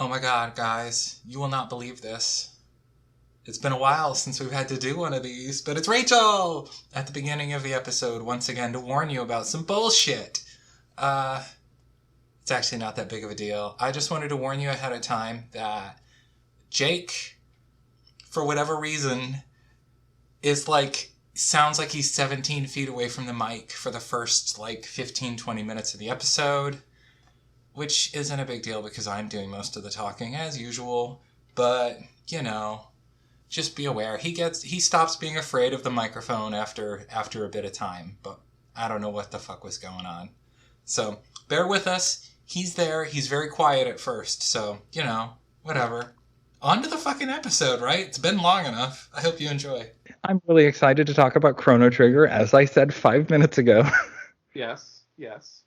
Oh my god, guys, you will not believe this. It's been a while since we've had to do one of these, but it's Rachel! At the beginning of the episode, once again, to warn you about some bullshit. It's actually not that big of a deal. I just wanted to warn you ahead of time that Jake, for whatever reason, sounds like he's 17 feet away from the mic for the first, 15-20 minutes of the episode. Which isn't a big deal because I'm doing most of the talking as usual. But, just be aware. He stops being afraid of the microphone after a bit of time. But I don't know what the fuck was going on. So, bear with us. He's there. He's very quiet at first. So, whatever. On to the fucking episode, right? It's been long enough. I hope you enjoy. I'm really excited to talk about Chrono Trigger, as I said 5 minutes ago. Yes.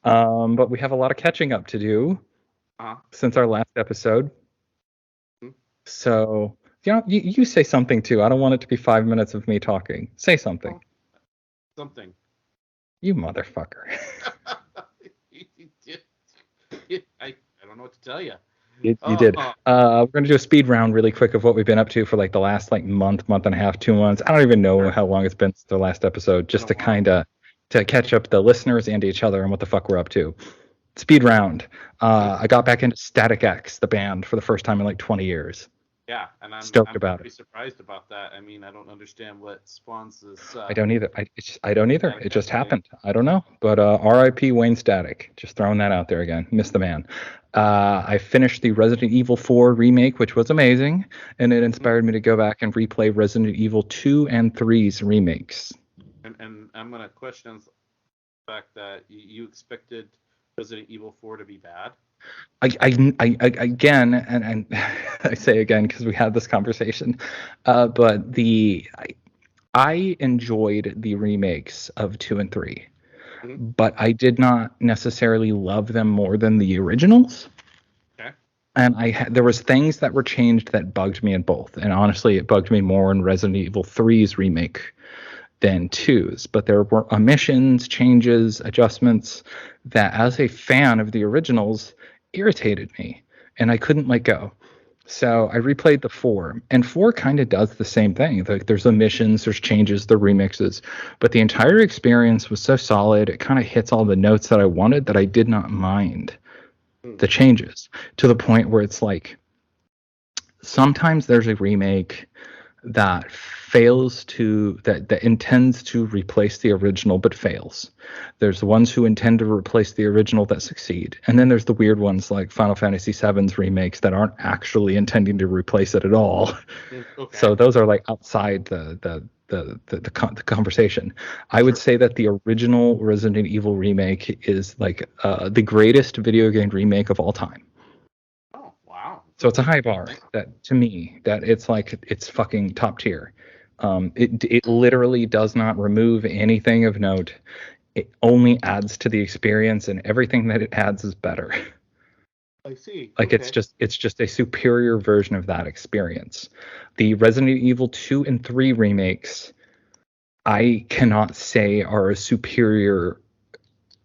But we have a lot of catching up to do since our last episode. Mm-hmm. So, you say something too. I don't want it to be 5 minutes of me talking. Say something. Something. You motherfucker. I don't know what to tell you. You did. We're going to do a speed round really quick of what we've been up to for the last month and a half, 2 months. I don't even know how long it's been since the last episode, just to kind of to catch up the listeners and each other on what the fuck we're up to. Speed round. I got back into Static X, the band, for the first time in 20 years. Yeah, and I'm pretty surprised about that. I mean, I don't understand what spawns this. I don't either. I don't either. It just happened. I don't know. But R.I.P. Wayne Static. Just throwing that out there again. Miss the man. I finished the Resident Evil 4 remake, which was amazing, and it inspired me to go back and replay Resident Evil 2 and 3's remakes. And I'm going to question the fact that you expected Resident Evil 4 to be bad. I again, and I say again because we had this conversation, but I enjoyed the remakes of 2 and 3, but I did not necessarily love them more than the originals. Okay. And there was things that were changed that bugged me in both, and honestly, it bugged me more in Resident Evil 3's remake than 2's, but there were omissions, changes, adjustments that, as a fan of the originals, irritated me, and I couldn't let go. So I replayed the 4, and 4 kind of does the same thing. There's omissions, there's changes, the remixes, but the entire experience was so solid. It kind of hits all the notes that I wanted, that I did not mind the changes, to the point where it's sometimes there's a remake that that intends to replace the original but fails. There's the ones who intend to replace the original that succeed, and then there's the weird ones like Final Fantasy VII's remakes that aren't actually intending to replace it at all. Okay. So those are outside the conversation. I would say that the original Resident Evil remake is the greatest video game remake of all time. Oh, wow. So it's a high bar that, to me, that it's fucking top tier. It literally does not remove anything of note. It only adds to the experience, and everything that it adds is better. I see. Okay. It's just a superior version of that experience. The Resident Evil 2 and 3 remakes, I cannot say are a superior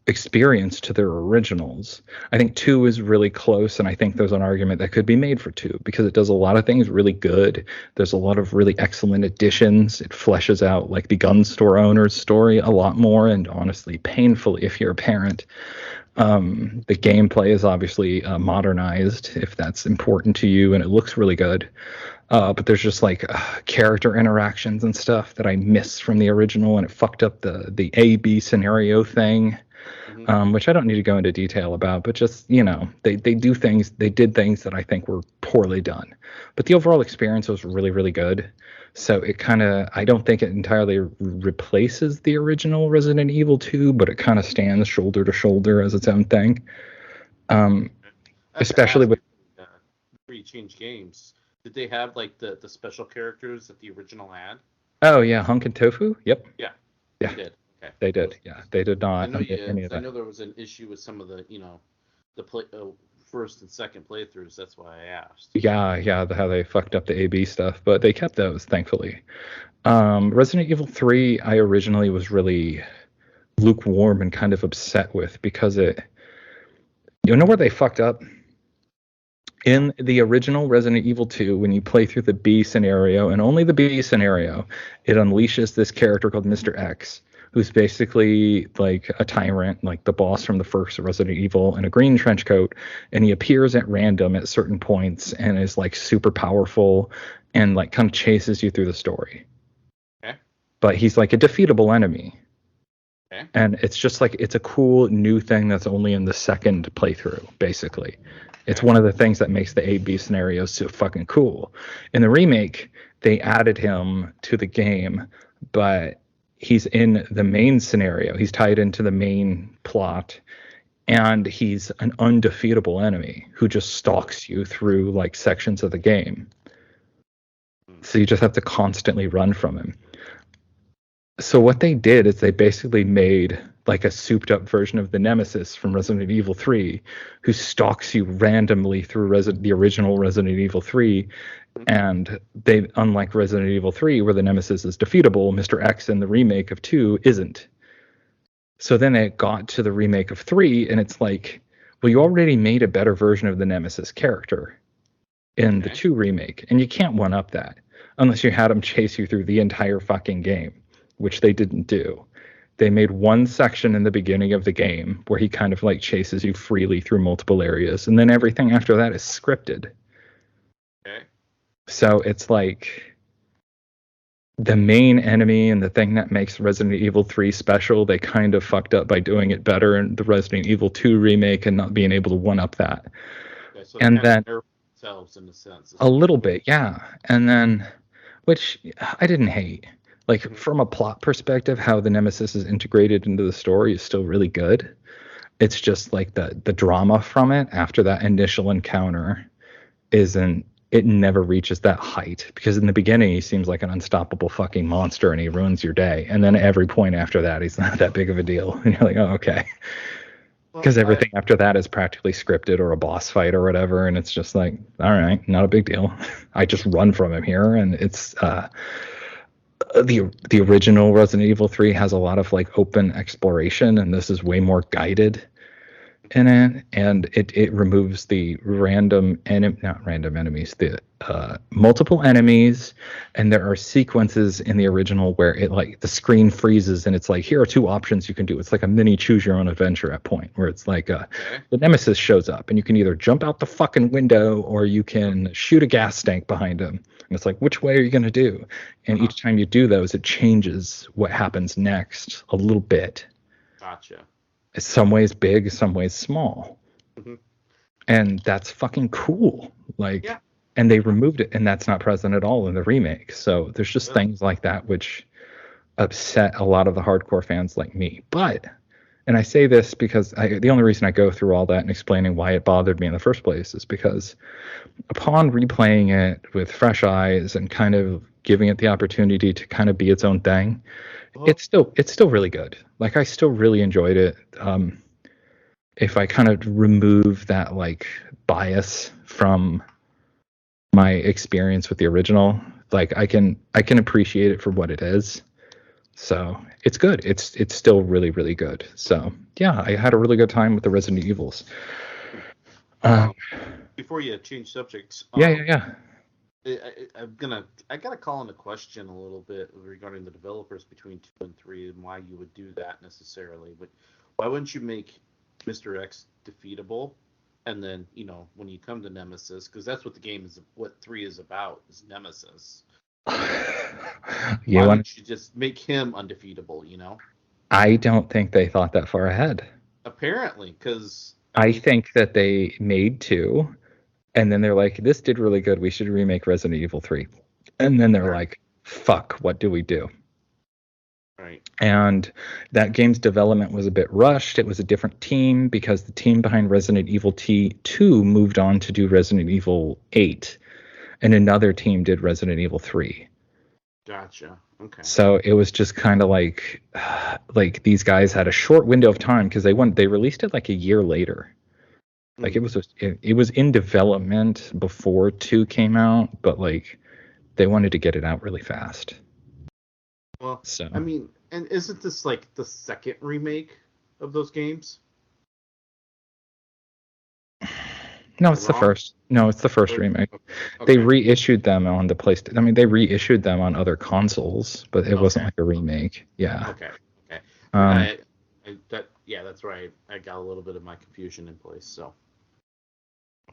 experience to their originals. I think 2 is really close, and I think there's an argument that could be made for 2 because it does a lot of things really good. There's a lot of really excellent additions. It fleshes out the gun store owner's story a lot more, and honestly, painfully, if you're a parent. The gameplay is obviously modernized, if that's important to you, and it looks really good. But there's just character interactions and stuff that I miss from the original, and it fucked up the A-B scenario thing. Which I don't need to go into detail about, but just, they did things that I think were poorly done. But the overall experience was really, really good. So I don't think it entirely replaces the original Resident Evil 2, but it kind of stands shoulder to shoulder as its own thing. Especially with pre-change games. Did they have the special characters that the original had? Oh yeah, Hunk and Tofu? Yep. Yeah. They did. Okay. They did. Yeah, they did not. I know there was an issue with some of the first and second playthroughs. That's why I asked. Yeah, how they fucked up the AB stuff, but they kept those, thankfully. Resident Evil 3, I originally was really lukewarm and kind of upset with because where they fucked up In the original Resident Evil 2, when you play through the B scenario, and only the B scenario, it unleashes this character called Mr. X, who's basically like a tyrant, like the boss from the first Resident Evil, in a green trench coat, and he appears at random at certain points and is like super powerful and like kind of chases you through the story. Okay. But he's like a defeatable enemy. Okay. And it's just like, it's a cool new thing that's only in the second playthrough, basically. It's one of the things that makes the A-B scenarios so fucking cool. In the remake, they added him to the game, but he's in the main scenario. He's tied into the main plot, and he's an undefeatable enemy who just stalks you through like sections of the game. So you just have to constantly run from him. So what they did is they basically made like a souped up version of the Nemesis from Resident Evil 3, who stalks you randomly through the original Resident Evil 3. And they, unlike Resident Evil 3, where the Nemesis is defeatable, Mr. X in the remake of 2 isn't. So then it got to the remake of 3, and it's like, well, you already made a better version of the Nemesis character in the 2 remake, and you can't one up that unless you had him chase you through the entire fucking game, which they didn't do. They made one section in the beginning of the game where he kind of like chases you freely through multiple areas, and then everything after that is scripted. Okay. So it's like the main enemy and the thing that makes Resident Evil 3 special, they kind of fucked up by doing it better in the Resident Evil 2 remake and not being able to one up that. Okay, so and then themselves in a sense. A little bit, yeah. And then, which I didn't hate. Like, from a plot perspective, how the Nemesis is integrated into the story is still really good. It's just like the drama from it after that initial encounter it never reaches that height, because in the beginning he seems like an unstoppable fucking monster and he ruins your day, and then every point after that he's not that big of a deal, and you're like, oh, okay. Because everything after that is practically scripted or a boss fight or whatever, and it's just like, all right, not a big deal. I just run from him here, and it's the original Resident Evil 3 has a lot of like open exploration, and this is way more guided in it, and it removes the not random enemies, the multiple enemies, and there are sequences in the original where it like the screen freezes and it's like, here are 2 options you can do. It's like a mini choose your own adventure at point where it's like the Nemesis shows up and you can either jump out the fucking window or you can shoot a gas tank behind him, and it's like, which way are you going to do? And each time you do those, it changes what happens next a little bit. Gotcha. Some ways big, some ways small. And that's fucking cool. Like, and they removed it, and that's not present at all in the remake. So there's just things like that which upset a lot of the hardcore fans like me. But, and I say this because the only reason I go through all that and explaining why it bothered me in the first place is because upon replaying it with fresh eyes and kind of giving it the opportunity to kind of be its own thing, it's still really good. Like, I still really enjoyed it. If I kind of remove that like bias from my experience with the original, like I can appreciate it for what it is. So it's good. It's still really, really good. So yeah, I had a really good time with the Resident Evils. Before you change subjects, yeah. I gotta call into question a little bit regarding the developers between 2 and 3 and why you would do that necessarily. But why wouldn't you make Mr. X defeatable, and then when you come to Nemesis, because that's what the game is, what 3 is about, is Nemesis. Why wouldn't you just make him undefeatable? I don't think they thought that far ahead. Apparently, because I think that they made 2. And then they're like, this did really good. We should remake Resident Evil 3. And then they're like, fuck, what do we do? Right. And that game's development was a bit rushed. It was a different team because the team behind Resident Evil 2 moved on to do Resident Evil 8. And another team did Resident Evil 3. Gotcha. Okay. So it was just kind of like these guys had a short window of time because they released it like a year later. Like it was in development before 2 came out, but like they wanted to get it out really fast. Well, so I mean, and isn't this like the second remake of those games? No, Am I it's the wrong? first. No, it's the first remake. They Okay. reissued them on the PlayStation. I mean, they reissued them on other consoles, but it wasn't Okay. like a remake. Yeah. Okay. Okay. Um, That's right. I got a little bit of my confusion in place. So.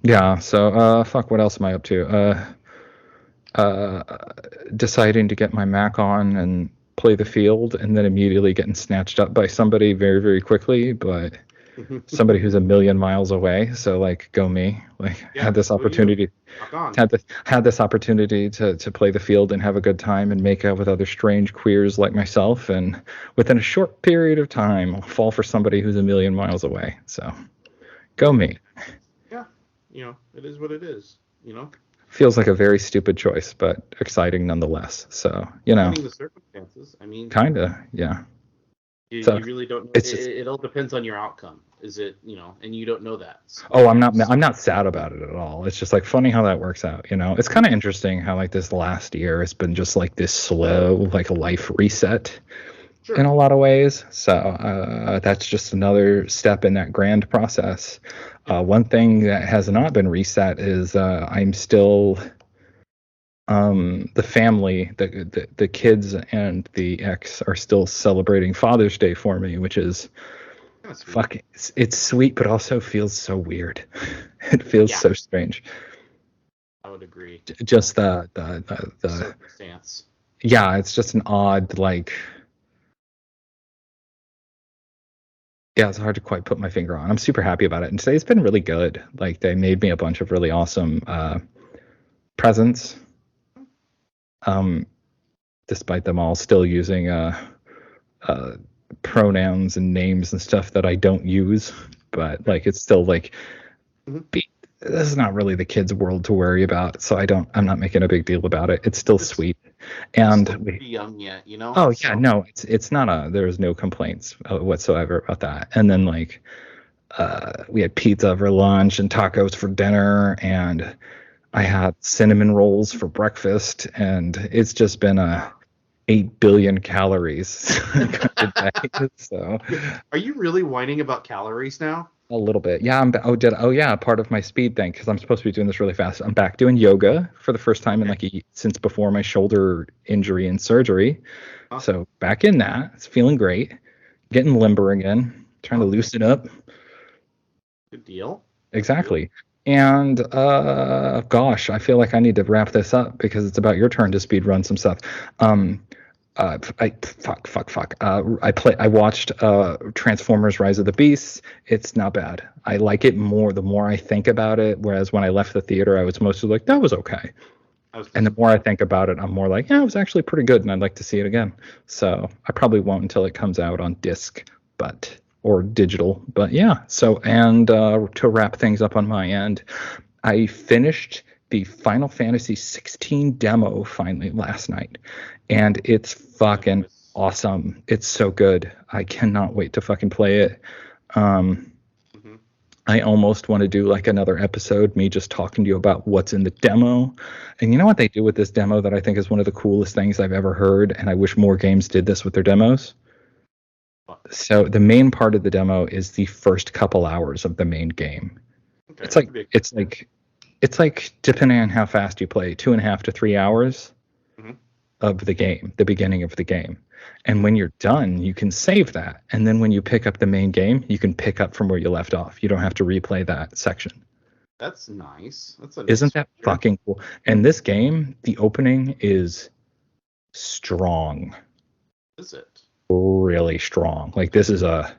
yeah. So, fuck. What else am I up to? Uh, deciding to get my Mac on and play the field, and then immediately getting snatched up by somebody very, very quickly. But somebody who's a million miles away. So, like, go me. Like, Yeah. had this Go you. opportunity. Rock on. Had this opportunity to play the field and have a good time and make out with other strange queers like myself, and within a short period of time fall for somebody who's a million miles away. So go me. Yeah. It is what it is. Feels like a very stupid choice, but exciting nonetheless. So Depending the circumstances. I mean, kinda, yeah. you, So you really don't know. it's just, It all depends on your outcome. Is it, and you don't know that. oh, I'm not sad about it at all. It's just like funny how that works out. It's kind of interesting how like this last year has been just like this slow like life reset Sure. in a lot of ways. So that's just another step in that grand process. One thing that has not been reset is I'm still the family, the kids and the ex are still celebrating Father's Day for me, which is That's sweet. fuck. It's sweet, but also feels so weird. It feels Yeah. so strange. I would agree. Just the Circumstance. yeah, it's just an odd like. Yeah, it's hard to quite put my finger on. I'm super happy about it. And today's been really good. Like they made me a bunch of really awesome presents. Despite them all still using pronouns and names and stuff that I don't use. But like it's still like this is not really the kids' world to worry about. So I'm not making a big deal about it. It's still sweet. And still pretty young yet, Oh yeah, no, it's not there's no complaints whatsoever about that. And then like we had pizza for lunch and tacos for dinner, and I had cinnamon rolls for breakfast, and it's just been 8 billion calories. So are you really whining about calories now? a little bit. Yeah, part of my speed thing, because I'm supposed to be doing this really fast. I'm back doing yoga for the first time in since before my shoulder injury and surgery. So back in that. It's feeling great. Getting limber again. Trying to loosen up. Good deal. Exactly. And gosh, I feel like I need to wrap this up because it's about your turn to speed run some stuff. I watched Transformers: Rise of the Beasts. It's not bad. I like it more the more I think about it. Whereas when I left the theater, I was mostly like, that was okay. And the more I think about it, I'm more like, yeah, it was actually pretty good, and I'd like to see it again. So I probably won't until it comes out on disc, or digital. But yeah. So to wrap things up on my end, I finished the Final Fantasy 16 demo finally last night, and it's fucking awesome. It's so good. I cannot wait to fucking play it. I almost want to do like another episode, me just talking to you about what's in the demo. And you know what they do with this demo that I think is one of the coolest things I've ever heard, and I wish more games did this with their demos? So the main part of the demo is the first couple hours of the main game. Okay. It's like depending on how fast you play, 2.5 to 3 hours of the game, the beginning of the game. And when you're done, you can save that. And then when you pick up the main game, you can pick up from where you left off. You don't have to replay that section. That's nice. Isn't that fucking cool? And this game, the opening is strong. Is it? Really strong. Like this is I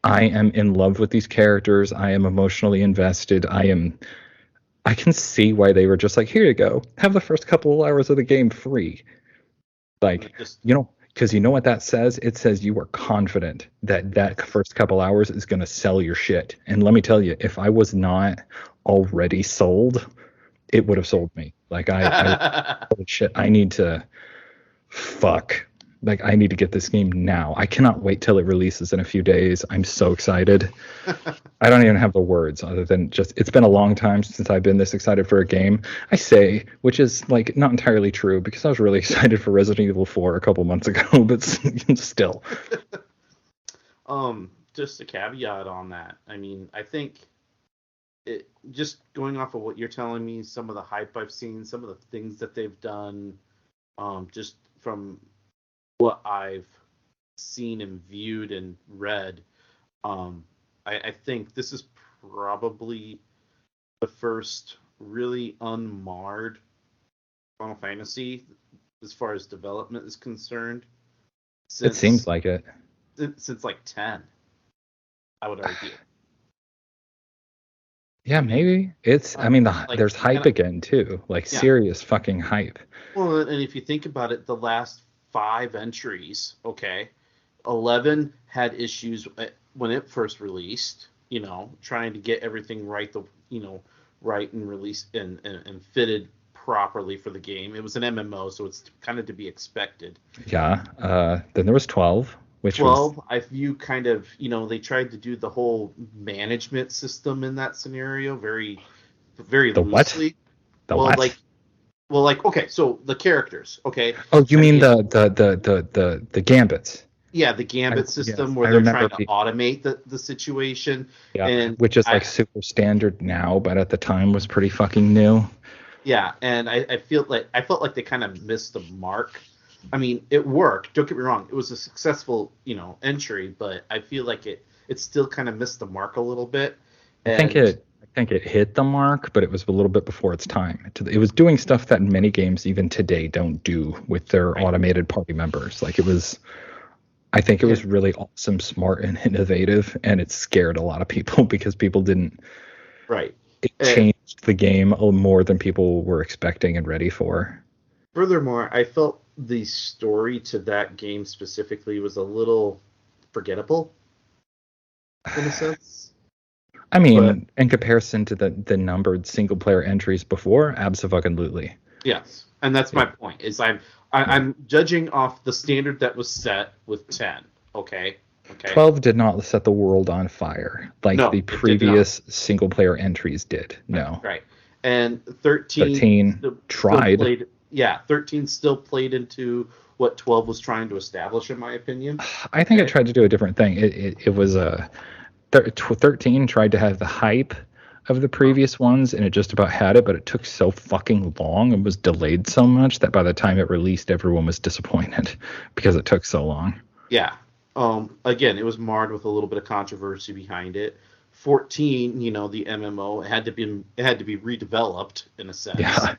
am in love with these characters. I am emotionally invested. I can see why they were just like, here you go. Have the first couple of hours of the game free. Like, because you know what that says? It says you are confident that first couple hours is going to sell your shit. And let me tell you, if I was not already sold, it would have sold me. Like, shit, I need to I need to get this game now. I cannot wait till it releases in a few days. I'm so excited. I don't even have the words other than just, it's been a long time since I've been this excited for a game. I say, which is like not entirely true because I was really excited for Resident Evil 4 a couple months ago, but still. Just a caveat on that. I mean, I think just going off of what you're telling me, some of the hype I've seen, some of the things that they've done, just from what I've seen and viewed and read, I think this is probably the first really unmarred Final Fantasy as far as development is concerned. It seems like it. Since like 10, I would argue. Yeah, maybe. There's hype again, too. Like, serious fucking hype. Well, and if you think about it, the last 5 entries, okay, 11 had issues when it first released, trying to get everything right, right and released and fitted properly for the game. It was an MMO, so it's kind of to be expected. Yeah. Then there was 12. 12, I view kind of, they tried to do the whole management system in that scenario very, very loosely. Okay, so the characters, okay. Oh, you mean the gambits? Yeah, the gambit system where they're trying to automate the situation. Yeah, and which is super standard now, but at the time was pretty fucking new. Yeah, and I felt like they kind of missed the mark. I mean, it worked. Don't get me wrong; it was a successful, entry, but I feel like it still kind of missed the mark a little bit. I think it hit the mark, but it was a little bit before its time. It was doing stuff that many games even today don't do with their automated party members. Like I think it was really awesome, smart, and innovative, and it scared a lot of people because people didn't. Right. It changed the game more than people were expecting and ready for. Furthermore, I felt the story to that game specifically was a little forgettable in a sense. I mean, in comparison to the numbered single player entries before, absolutely. Yes, and that's my point. Is I'm judging off the standard that was set with 10. Okay. 12 did not set the world on fire like the previous single player entries did. No. Right. And 13 tried. 13 still played into what 12 was trying to establish, in my opinion. I think it tried to do a different thing. It was 13 tried to have the hype of the previous ones, and it just about had it, but it took so fucking long and was delayed so much that by the time it released, everyone was disappointed because it took so long. Yeah. Again, it was marred with a little bit of controversy behind it. 14, the MMO, it had to be redeveloped in a sense. Yeah.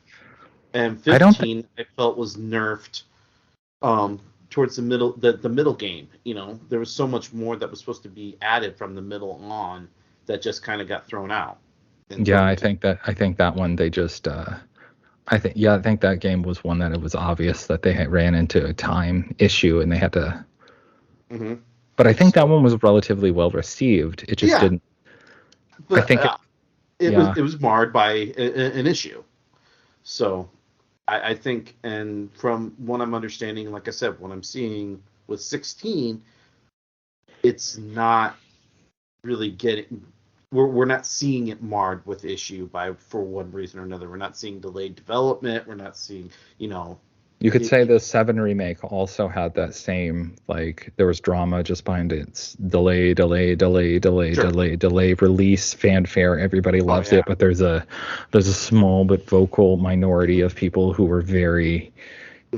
And 15, I felt was nerfed towards the middle, the middle game. There was so much more that was supposed to be added from the middle on that just kind of got thrown out. Yeah, I think that one they just I think that game was one that it was obvious that they had ran into a time issue and they had to. Mm-hmm. But I think that one was relatively well received. It just didn't. But, I think it was marred by an issue. So I think, and from what I'm understanding, like I said, what I'm seeing with 16, it's not really getting. We're not seeing it marred with issue for one reason or another. We're not seeing delayed development. We're not seeing, You could say the 7 remake also had that same, like, there was drama just behind its delay release, fanfare. Everybody loves it, but there's a small but vocal minority of people who were very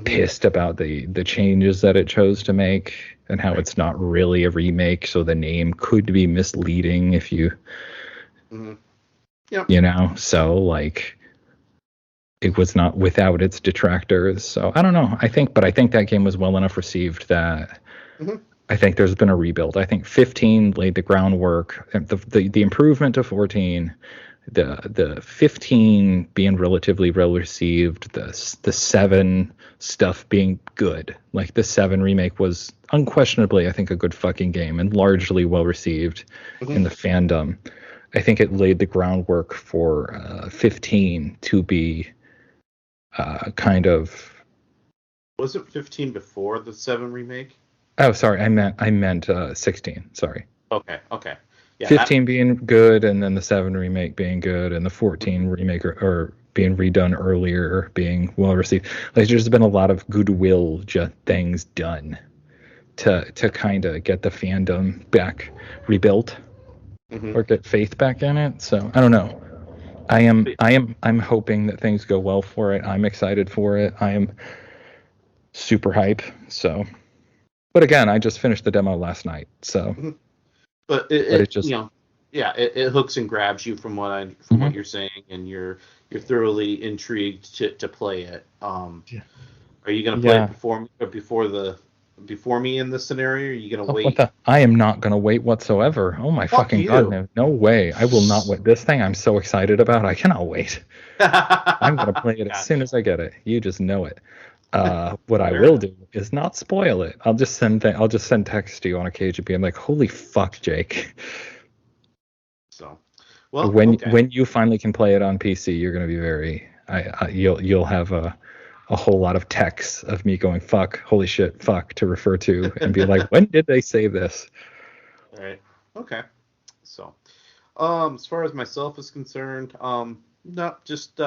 pissed about the changes that it chose to make and how it's not really a remake, so the name could be misleading if you, so like. It was not without its detractors. So I don't know. I think that game was well enough received that I think there's been a rebuild. I think 15 laid the groundwork. The improvement to 14, the 15 being relatively well received, the 7 stuff being good. Like the 7 remake was unquestionably, I think, a good fucking game and largely well received in the fandom. I think it laid the groundwork for 15 to be kind of. Was it 15 before the 7 remake? Oh, sorry, I meant 16. Sorry. Okay. Yeah, 15 being good, and then the 7 remake being good, and the 14 remake or being redone earlier being well received. Like there's been a lot of goodwill things done to kind of get the fandom back rebuilt. or get faith back in it. So I don't know. I'm hoping that things go well for it. I'm excited for it. I am super hype. So, but again, I just finished the demo last night. So, but it just, you know, yeah, it hooks and grabs you from what you're saying, and you're thoroughly intrigued to play it. Are you gonna play it before me in this scenario? Or are you gonna wait? I am not gonna wait whatsoever. Oh my Fuck fucking you. god, no way. I will not wait. This thing I'm so excited about. I cannot wait. I'm gonna play it as soon as I get it. You just know it. What I will do is not spoil it. I'll just send text to you on occasion, being like, "Holy fuck, Jake!" So, well, when you finally can play it on PC, you're gonna be very. You'll have a whole lot of texts of me going "fuck," "holy shit," "fuck" to refer to, and be like, "When did they say this?" All right. Okay. So, as far as myself is concerned, not just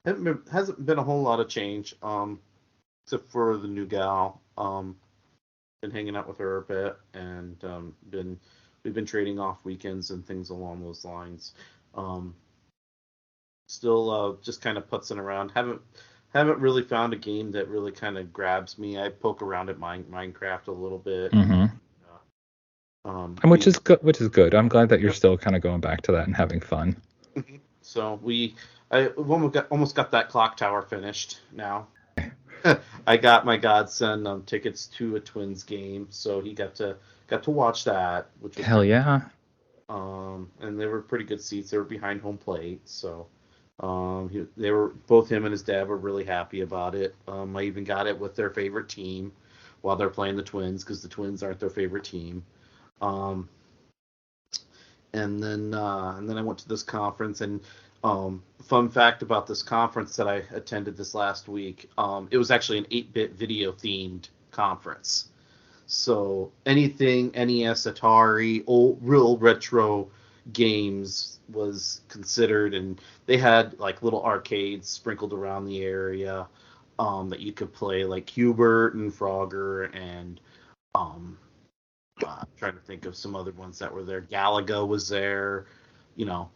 hasn't been a whole lot of change, except for the new gal. Been hanging out with her a bit, and we've been trading off weekends and things along those lines. Still just kind of putzing around. Haven't really found a game that really kind of grabs me. I poke around at Minecraft a little bit. And which is good. Which is good. I'm glad that you're still kind of going back to that and having fun. So I almost got that clock tower finished now. I got my godson tickets to a Twins game, so he got to watch that, which was hell yeah. And they were pretty good seats. They were behind home plate, so they were both him and his dad were really happy about it. I even got it with their favorite team while they're playing the Twins, because the Twins aren't their favorite team. And then I went to this conference, and fun fact about this conference that I attended this last week, it was actually an 8-bit video themed conference. So anything NES, Atari, old real retro games was considered, and they had like little arcades sprinkled around the area that you could play, like Hubert and Frogger, and I'm trying to think of some other ones that were there. Galaga was there, you know.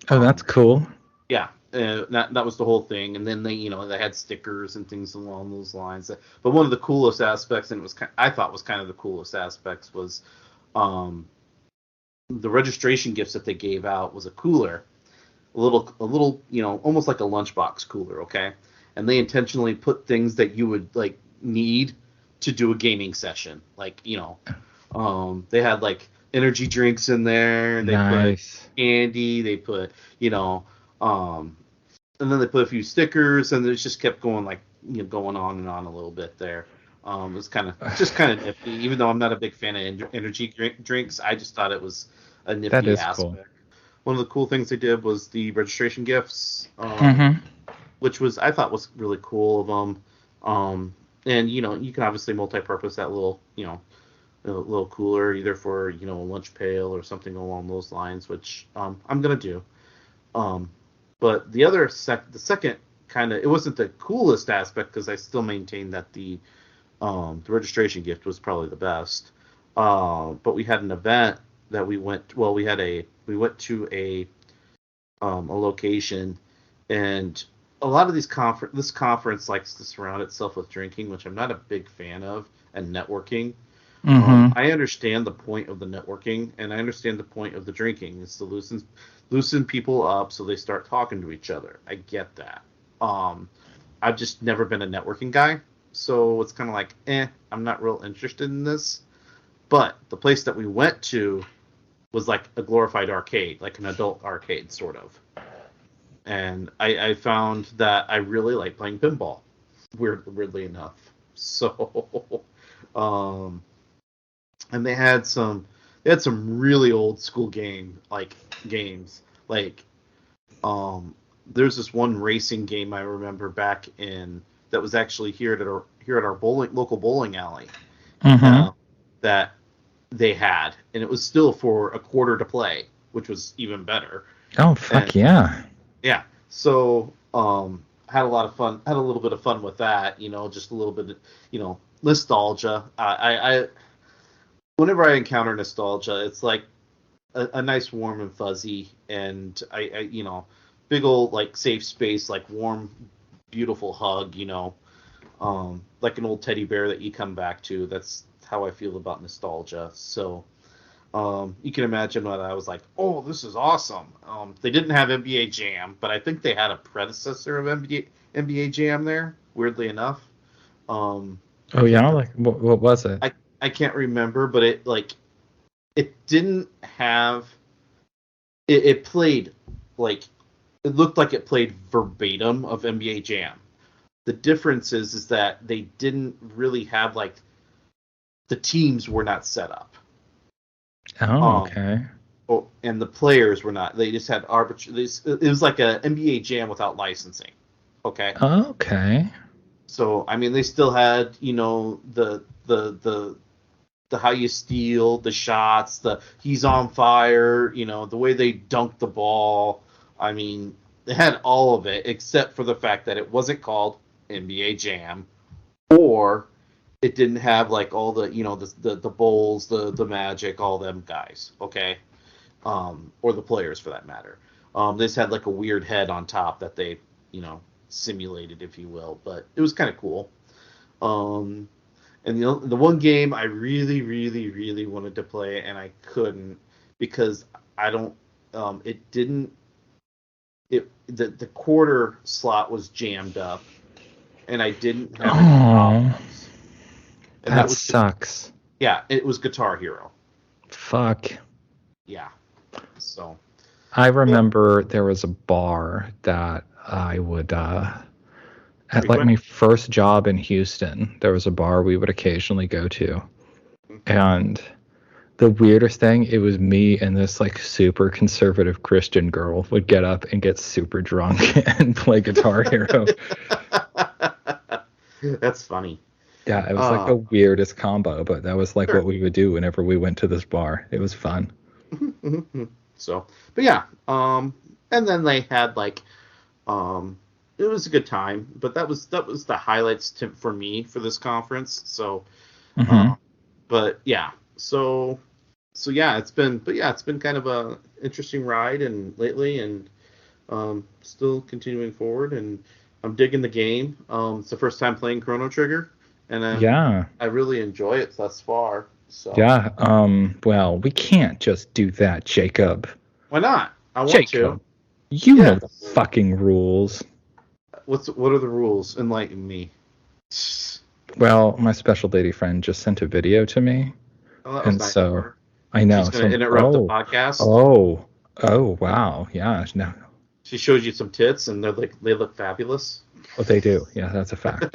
Oh, that's cool. Yeah, that was the whole thing. And then they had stickers and things along those lines. But one of the coolest aspects, and I thought was kind of the coolest aspects, was the registration gifts that they gave out was a cooler, a little almost like a lunchbox cooler, okay? And they intentionally put things that you would like need to do a gaming session, like they had like energy drinks in there. They put candy. They put and then they put a few stickers, and it just kept going going on and on a little bit there. It was kind of nifty, even though I'm not a big fan of energy drinks. I just thought it was a nifty aspect. Cool. One of the cool things they did was the registration gifts, which I thought was really cool of them. And you can obviously multi-purpose that little a little cooler, either for a lunch pail or something along those lines, which I'm gonna do. But the second kind of, it wasn't the coolest aspect, because I still maintain that the registration gift was probably the best. But we had an event that we went. Well, we went to a location, and a lot of this conference likes to surround itself with drinking, which I'm not a big fan of, and networking. I understand the point of the networking, and I understand the point of the drinking. It's to loosen people up so they start talking to each other. I get that. I've just never been a networking guy, so it's kind of like, I'm not real interested in this. But the place that we went to was like a glorified arcade, like an adult arcade, sort of. And I found that I really like playing pinball, weirdly enough. So, and they had some really old school games. There's this one racing game I remember back in, that was actually here at our local bowling alley, that they had, and it was still for $0.25 to play, which was even better. Oh fuck, yeah. Yeah. So had a lot of fun. Had a little bit of fun with that. Just a little bit of nostalgia. I whenever I encounter nostalgia, it's like a nice warm and fuzzy, and I big old like safe space, like warm, beautiful hug, like an old teddy bear that you come back to. That's how I feel about nostalgia. So you can imagine what I was like, oh, this is awesome. They didn't have NBA Jam, but I think they had a predecessor of NBA Jam there, weirdly enough. Oh yeah, like what was it? I can't remember, but it didn't have it played like it looked like it played verbatim of NBA Jam. The difference is that they didn't really have like the teams were not set up. Oh, okay. And the players were not. They just had arbitrary. It was like a NBA Jam without licensing. Okay. Okay. So I mean, they still had the how you steal, the shots, the he's on fire, the way they dunk the ball. I mean, they had all of it except for the fact that it wasn't called NBA Jam, or it didn't have like all the the Bulls, the Magic, all them guys, okay, or the players for that matter. They just had like a weird head on top that they simulated, if you will, but it was kind of cool. And the one game I really, really, really wanted to play and I couldn't because I don't. It didn't. The quarter slot was jammed up, and I didn't have any problems. And that sucks. Yeah, it was Guitar Hero. Fuck. Yeah. So. I remember there was a bar that I would. At like my first job in Houston, there was a bar we would occasionally go to. And the weirdest thing, it was me and this like super conservative Christian girl would get up and get super drunk and play Guitar Hero. That's funny. Yeah, it was like the weirdest combo, but that was like what we would do whenever we went to this bar. It was fun. So, but yeah, and then they had like, it was a good time, but that was the highlights for me for this conference. So, but yeah, so yeah, it's been kind of a interesting ride and lately, and still continuing forward, and I'm digging the game. It's the first time playing Chrono Trigger, and I really enjoy it thus far. So yeah, well, we can't just do that, Jacob. Why not? I want Jacob, to. You know the fucking rules. What are the rules? Enlighten me. Well, my special lady friend just sent a video to me, and nice so I know. She's going to interrupt the podcast. Oh, wow, yeah. No. She showed you some tits, and they look fabulous. Oh, they do. Yeah, that's a fact.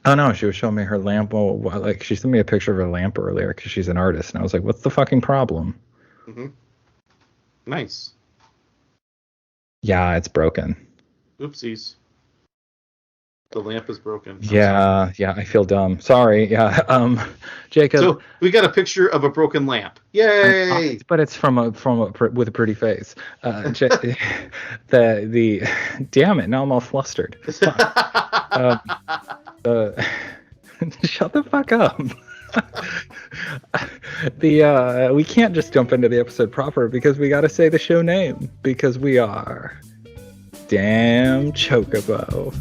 Oh no, she was showing me her lamp. Well, like she sent me a picture of her lamp earlier because she's an artist, and I was like, "What's the fucking problem?" Mm-hmm. Nice. Yeah, it's broken. Oopsies. The lamp is broken. Yeah, I feel dumb. Sorry. Yeah, Jacob. So we got a picture of a broken lamp. Yay! But it's from a with a pretty face. The damn it! Now I'm all flustered. Shut the fuck up. We can't just jump into the episode proper because we got to say the show name because we are Damn Chocobo.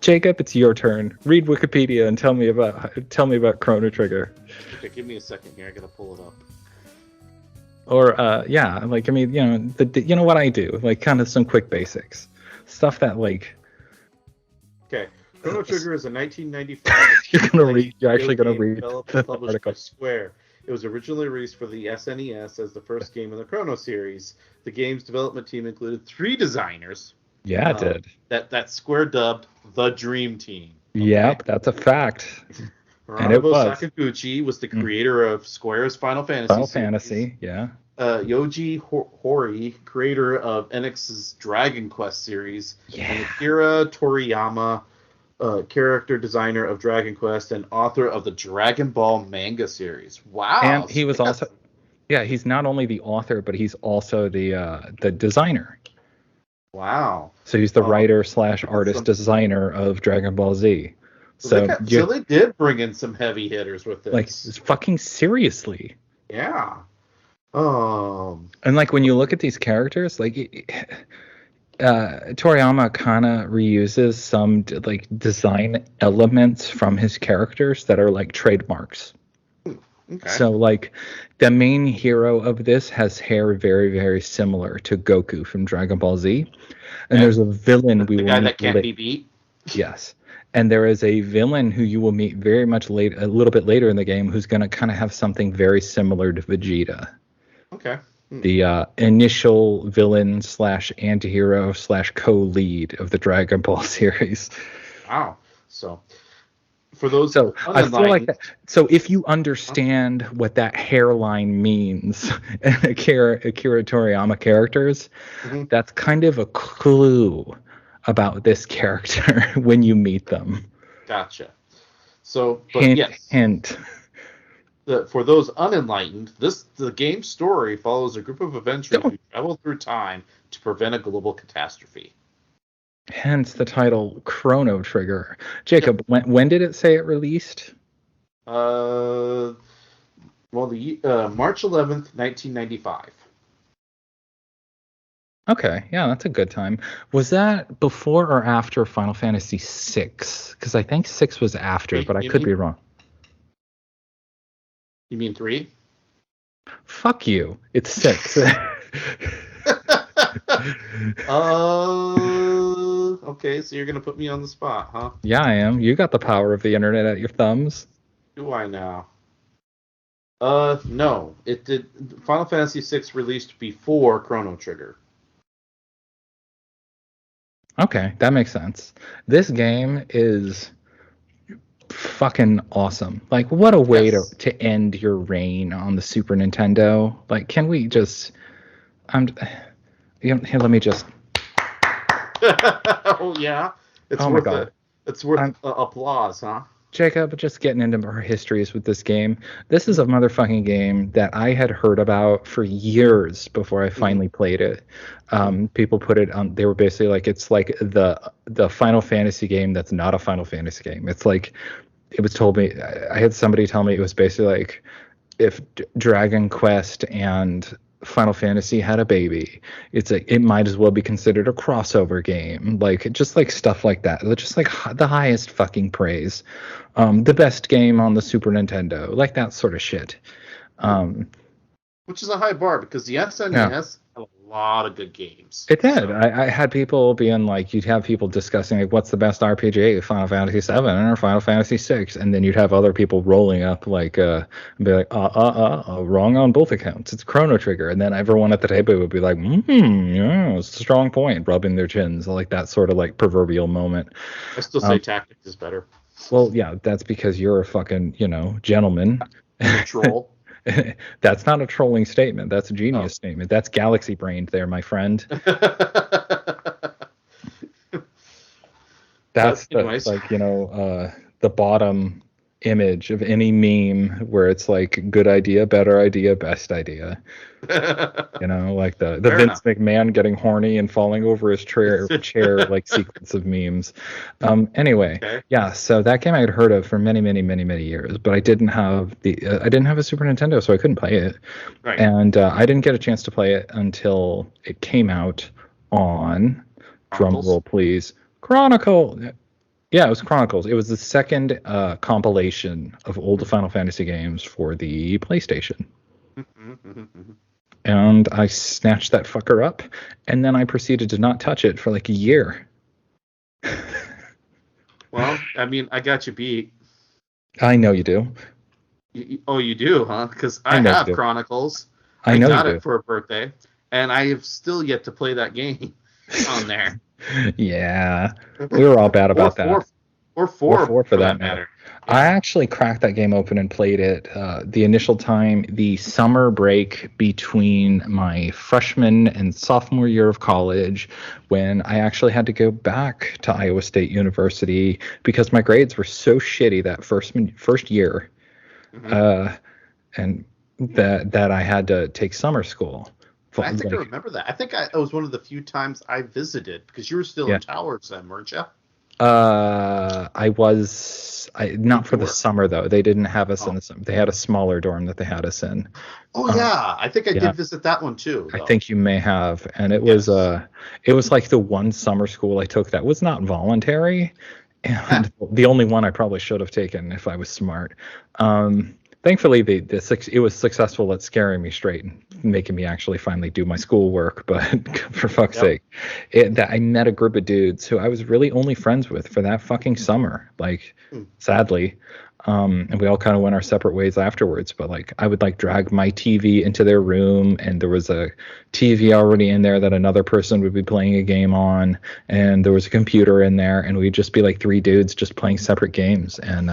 Jacob, it's your turn. Read Wikipedia and tell me about Chrono Trigger. Okay, give me a second here. I gotta pull it up. Or yeah, like I mean, you know what I do, like kind of some quick basics, stuff that like. Okay, Chrono Trigger is a 1995. You're actually gonna read developed the and published article. by Square. It was originally released for the SNES as the first game in the Chrono series. The game's development team included 3 designers. Yeah, it did. That Square dubbed the Dream Team. Okay? Yep, that's a fact. And it Hironobu was. Sakaguchi was the creator of Square's Final Fantasy Final series. Fantasy, yeah. Yoji Hori, creator of NX's Dragon Quest series. Yeah. And Akira Toriyama, character designer of Dragon Quest and author of the Dragon Ball manga series. Wow. And he was also, yeah, he's not only the author, but he's also the designer. Wow. So he's the writer / artist designer of Dragon Ball Z. So they did bring in some heavy hitters with this. Like, fucking seriously. Yeah. And like when you look at these characters, like Toriyama kind of reuses some like design elements from his characters that are like trademarks. Okay. So like the main hero of this has hair very, very similar to Goku from Dragon Ball Z. And there's a villain the guy that can't be beat. Yes. And there is a villain who you will meet very much a little bit later in the game who's going to kind of have something very similar to Vegeta. Okay. The initial villain / antihero / co-lead of the Dragon Ball series. Wow. So for those I feel like that. So if you understand what that hairline means in Akira Toriyama characters, that's kind of a clue about this character when you meet them. Gotcha. So, but hint. For those unenlightened, the game's story follows a group of adventurers who travel through time to prevent a global catastrophe. Hence the title Chrono Trigger. Jacob, when did it say it released? Well, the March 11th, 1995. Okay, yeah, that's a good time. Was that before or after Final Fantasy VI? Because I think 6 was after, but I could be wrong. You mean 3? Fuck you. It's 6. Okay, so you're going to put me on the spot, huh? Yeah, I am. You got the power of the internet at your thumbs. Do I now? No. It did. Final Fantasy VI released before Chrono Trigger. Okay, that makes sense. This game is fucking awesome. Like, what a way to end your reign on the Super Nintendo. Like, can we just... here, let me just... Oh, yeah? My God. It's worth applause, huh? Jacob, just getting into our histories with this game. This is a motherfucking game that I had heard about for years before I finally played it. People put it on. They were basically like, it's like the Final Fantasy game that's not a Final Fantasy game. It's like, it was told me. I had somebody tell me it was basically like if Dragon Quest and Final Fantasy had a baby. It's like it might as well be considered a crossover game. Like just like stuff like that. Just like the highest fucking praise. The best game on the Super Nintendo. Like that sort of shit. Which is a high bar because the SNES had a lot of good games. It did. So. I had people being like, you'd have people discussing like what's the best RPG, Final Fantasy 7 or Final Fantasy 6, and then you'd have other people rolling up like and be like, wrong on both accounts. It's Chrono Trigger, and then everyone at the table would be like, yeah, it's a strong point, rubbing their chins, like that sort of like proverbial moment. I still say Tactics is better. Well, yeah, that's because you're a fucking gentleman. Troll. That's not a trolling statement. That's a genius statement. That's galaxy brained there, my friend. That's the bottom image of any meme where it's like good idea, better idea, best idea. Like the Vince McMahon getting horny and falling over his chair like sequence of memes. Anyway, yeah. So that game I had heard of for many, many, many, many years, but I didn't have a Super Nintendo, so I couldn't play it. Right. And I didn't get a chance to play it until it came out on, drum roll please, Chronicle. Yeah, it was Chronicles. It was the second compilation of old Final Fantasy games for the PlayStation. And I snatched that fucker up, and then I proceeded to not touch it for like a year. Well, I mean, I got you beat. I know you do. Oh, you do, huh? Because I I know you have do. Chronicles. I I know you got do. it for a birthday, and I have still yet to play that game on there. Yeah, we were all bad Or about that. or Or four four for for that that matter. matter. I Yeah. actually cracked that game open and played it the initial time, the summer break between my freshman and sophomore year of college, when I actually had to go back to Iowa State University because my grades were so shitty that first year, uh, and that I had to take summer school. And I think I Like, remember that. I think it was one of the few times I visited because you were still yeah. in Towers then, weren't you? I not for You the were. summer though. They didn't have us in Oh. the summer. They had a smaller dorm that they had us in. Oh Uh, yeah, I think I yeah, did visit that one too, I though. think you may have, and Yes. it was like the one summer school I took that was not voluntary, Ah, and the only one I probably should have taken if I was smart. Thankfully, it was successful at scaring me straight and making me actually finally do my schoolwork. But for fuck's yep. sake, that I met a group of dudes who I was really only friends with for that fucking summer. Like, Hmm. sadly, and we all kind of went our separate ways afterwards. But like, I would like drag my TV into their room, and there was a TV already in there that another person would be playing a game on, and there was a computer in there, and we'd just be like three dudes just playing separate games. And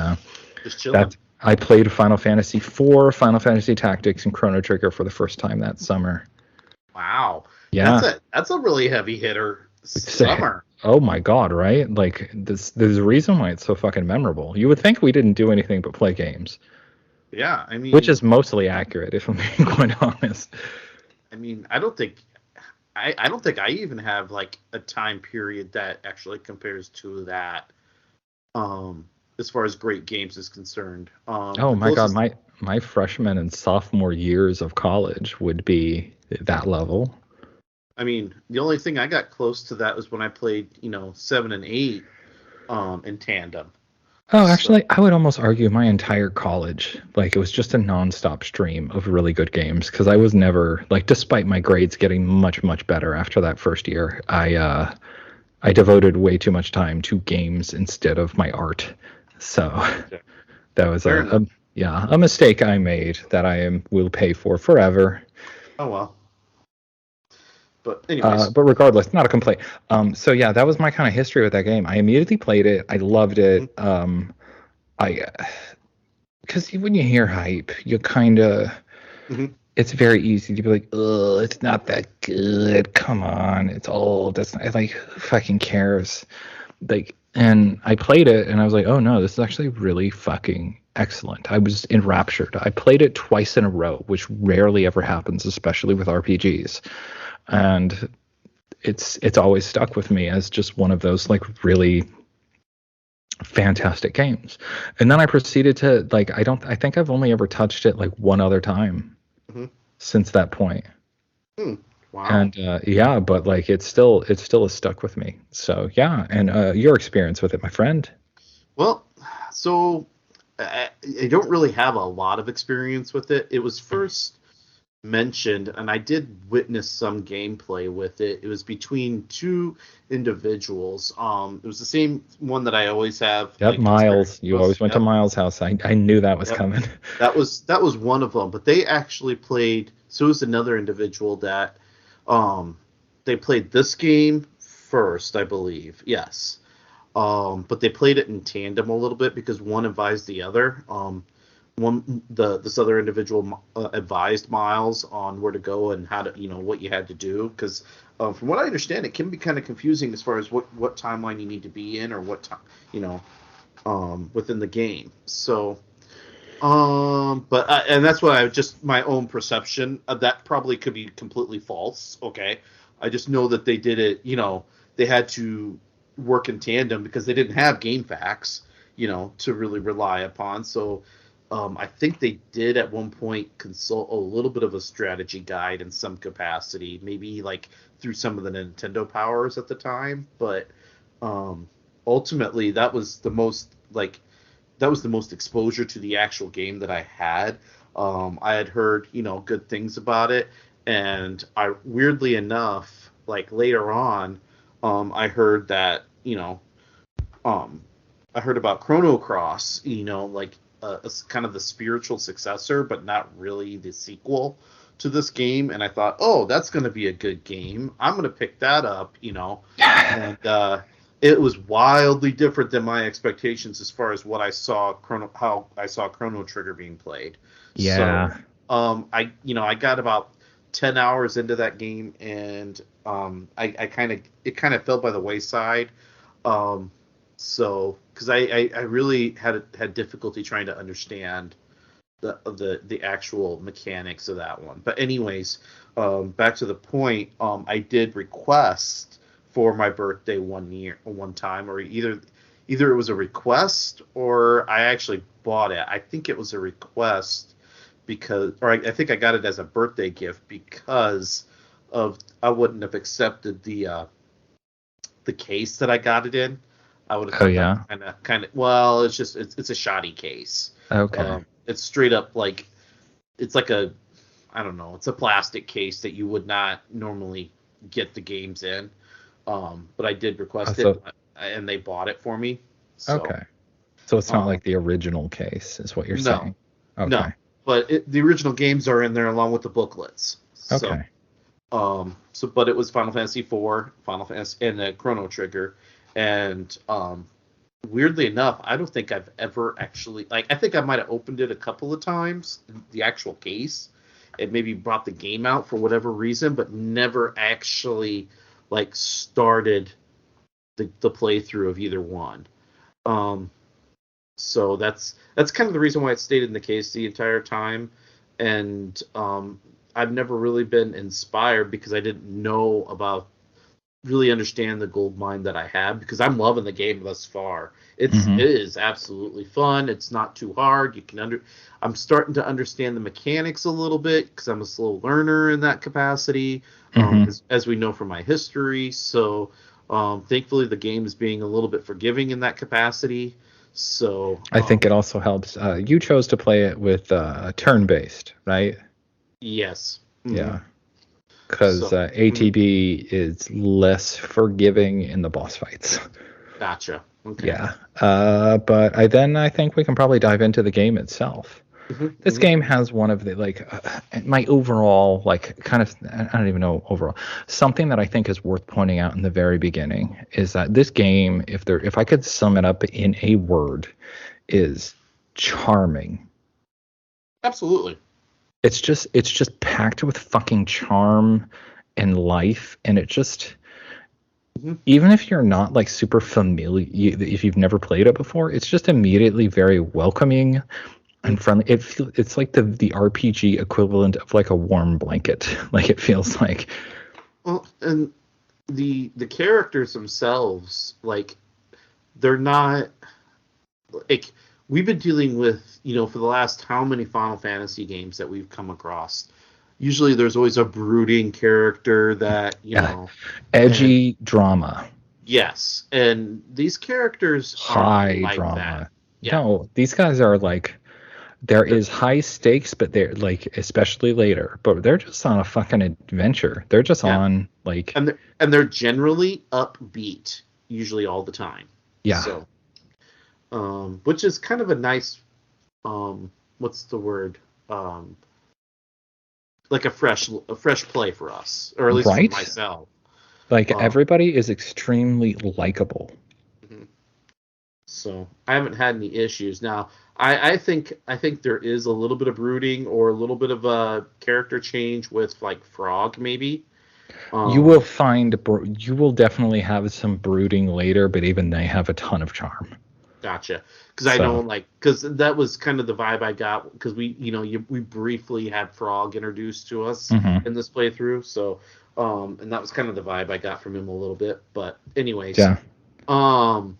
Just chilling. that I played Final Fantasy IV, Final Fantasy Tactics, and Chrono Trigger for the first time that summer. Wow. Yeah, That's a really heavy hitter it's summer. oh my god, right? Like there's a reason why it's so fucking memorable. You would think we didn't do anything but play games, Yeah, which is mostly accurate, if I'm being quite honest. I don't think I even have like a time period that actually compares to that. As far as great games is concerned. Oh The my god, closest, my freshman and sophomore years of college would be that level. I mean, the only thing I got close to that was when I played, 7 and 8, in tandem. Oh, So actually, I would almost argue my entire college, like it was just a nonstop stream of really good games because I was never like, despite my grades getting much, much better after that first year, I devoted way too much time to games instead of my art. So okay. that was Fair enough. a mistake I made that will pay for forever. Oh well. But anyways, But regardless, not a complaint. So yeah, that was my kind of history with that game. I immediately played it. I loved mhm, it. I because when you hear hype, you kind of mhm. it's very easy to be like, oh, it's not that good. Come on, it's old. That's not, like, who fucking cares? Like, and I played it and I was like, oh no, this is actually really fucking excellent. I was enraptured. I played it twice in a row, which rarely ever happens, especially with RPGs. And it's always stuck with me as just one of those like really fantastic games. And then I proceeded to like I think I've only ever touched it like one other time Mhm. since that point. Hmm. Wow. And yeah, but like it still is stuck with me. So yeah, and your experience with it, my friend. Well, so I don't really have a lot of experience with it. It was first mentioned, and I did witness some gameplay with it. It was between two individuals. It was the same one that I always have Yep, like experience Miles. You with. always went to Yep, Miles' house. I knew that was yep. coming. That was one of them. But they actually played. So it was another individual that um they played this game first, I believe. Yes. But they played it in tandem a little bit because one advised the other. This other individual advised Miles on where to go and how to, what you had to do. Because from what I understand, it can be kind of confusing as far as what timeline you need to be in or what time, within the game. So, and that's what I just my own perception of that probably could be completely false. Okay, I just know that they did it. They had to work in tandem because they didn't have game facts, to really rely upon. So I think they did at one point consult a little bit of a strategy guide in some capacity, maybe like through some of the Nintendo powers at the time. But ultimately that was the most exposure to the actual game that I had. I had heard, good things about it, and I weirdly enough, like later on, I heard that, I heard about Chrono Cross, like as kind of the spiritual successor, but not really the sequel to this game. And I thought, oh, that's going to be a good game. I'm going to pick that up, and it was wildly different than my expectations as far as what I saw how I saw Chrono Trigger being played. Yeah. So, I got about 10 hours into that game, and it kind of fell by the wayside. So, because I really had difficulty trying to understand the actual mechanics of that one. But anyways, back to the point, I did request for my birthday one time, or either it was a request or I actually bought it. I think it was a request I think I got it as a birthday gift because I wouldn't have accepted the case that I got it in. I would have. Oh yeah. Kind of. Well, it's a shoddy case. Okay. It's straight up like it's like a, I don't know. It's a plastic case that you would not normally get the games in. But I did request it, and they bought it for me. So, okay. So it's not like the original case, is what you're saying? Okay. No, but the original games are in there along with the booklets. Okay. But it was Final Fantasy IV, and Chrono Trigger, and weirdly enough, I don't think I've ever actually I think I might have opened it a couple of times, the actual case, and maybe brought the game out for whatever reason, but never actually started the playthrough of either one. So that's kind of the reason why it stayed in the case the entire time, and I've never really been inspired because I didn't really understand the gold mine that I had, because I'm loving the game thus far. It is absolutely fun. It's not too hard. I'm starting to understand the mechanics a little bit because I'm a slow learner in that capacity, as we know from my history. So thankfully the game is being a little bit forgiving in that capacity. So I think it also helps. You chose to play it with turn-based, right? Yes. Yeah. Because ATB is less forgiving in the boss fights. Gotcha. Okay. Yeah. But I think we can probably dive into the game itself. This game has one of the my overall kind of, I don't even know overall, something that I think is worth pointing out in the very beginning is that this game, if I could sum it up in a word, is charming. Absolutely. It's just packed with fucking charm and life, and it just even if you're not super familiar, if you've never played it before, it's just immediately very welcoming and friendly. It's like the RPG equivalent of a warm blanket. It feels like. Well, and the characters themselves, they're not we've been dealing with, for the last how many Final Fantasy games that we've come across. Usually there's always a brooding character that, edgy drama. Yes. And these characters high are drama. That. Yeah. No, these guys are there is high stakes, but they're especially later, but they're just on a fucking adventure. They're just on and they're generally upbeat, usually all the time. Yeah. So which is kind of a nice, what's the word? A fresh play for us, or at least for myself. Everybody is extremely likable. So I haven't had any issues. Now, I think there is a little bit of brooding or a little bit of a character change with Frog, maybe. You will definitely have some brooding later, but even they have a ton of charm. Gotcha. Because I know, because that was kind of the vibe I got, because we briefly had Frog introduced to us in this playthrough, so and that was kind of the vibe I got from him a little bit. But anyways, yeah. But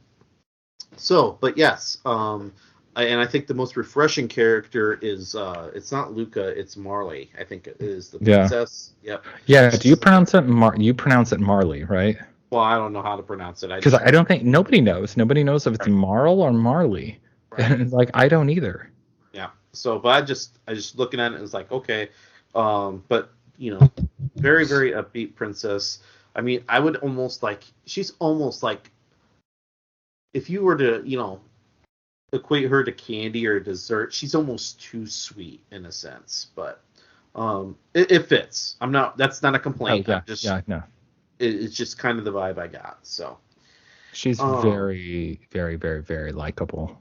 yes, and I think the most refreshing character is it's not Luca, it's Marley. I think it is the princess. Yep. Yeah. Do you pronounce it You pronounce it Marley, right? Well, I don't know how to pronounce it. Because I don't think nobody knows. Nobody knows if it's Right. Marl or Marley. Right. And like I don't either. Yeah. So, but I just looking at it, and it's like, okay, but you know, very very upbeat princess. I mean, I would almost like she's almost like if you were to equate her to candy or dessert, she's almost too sweet in a sense, but it fits. I'm not. That's not a complaint. Oh yeah, I'm just no. it's just kind of the vibe I got. So She's very, very, very, very likable.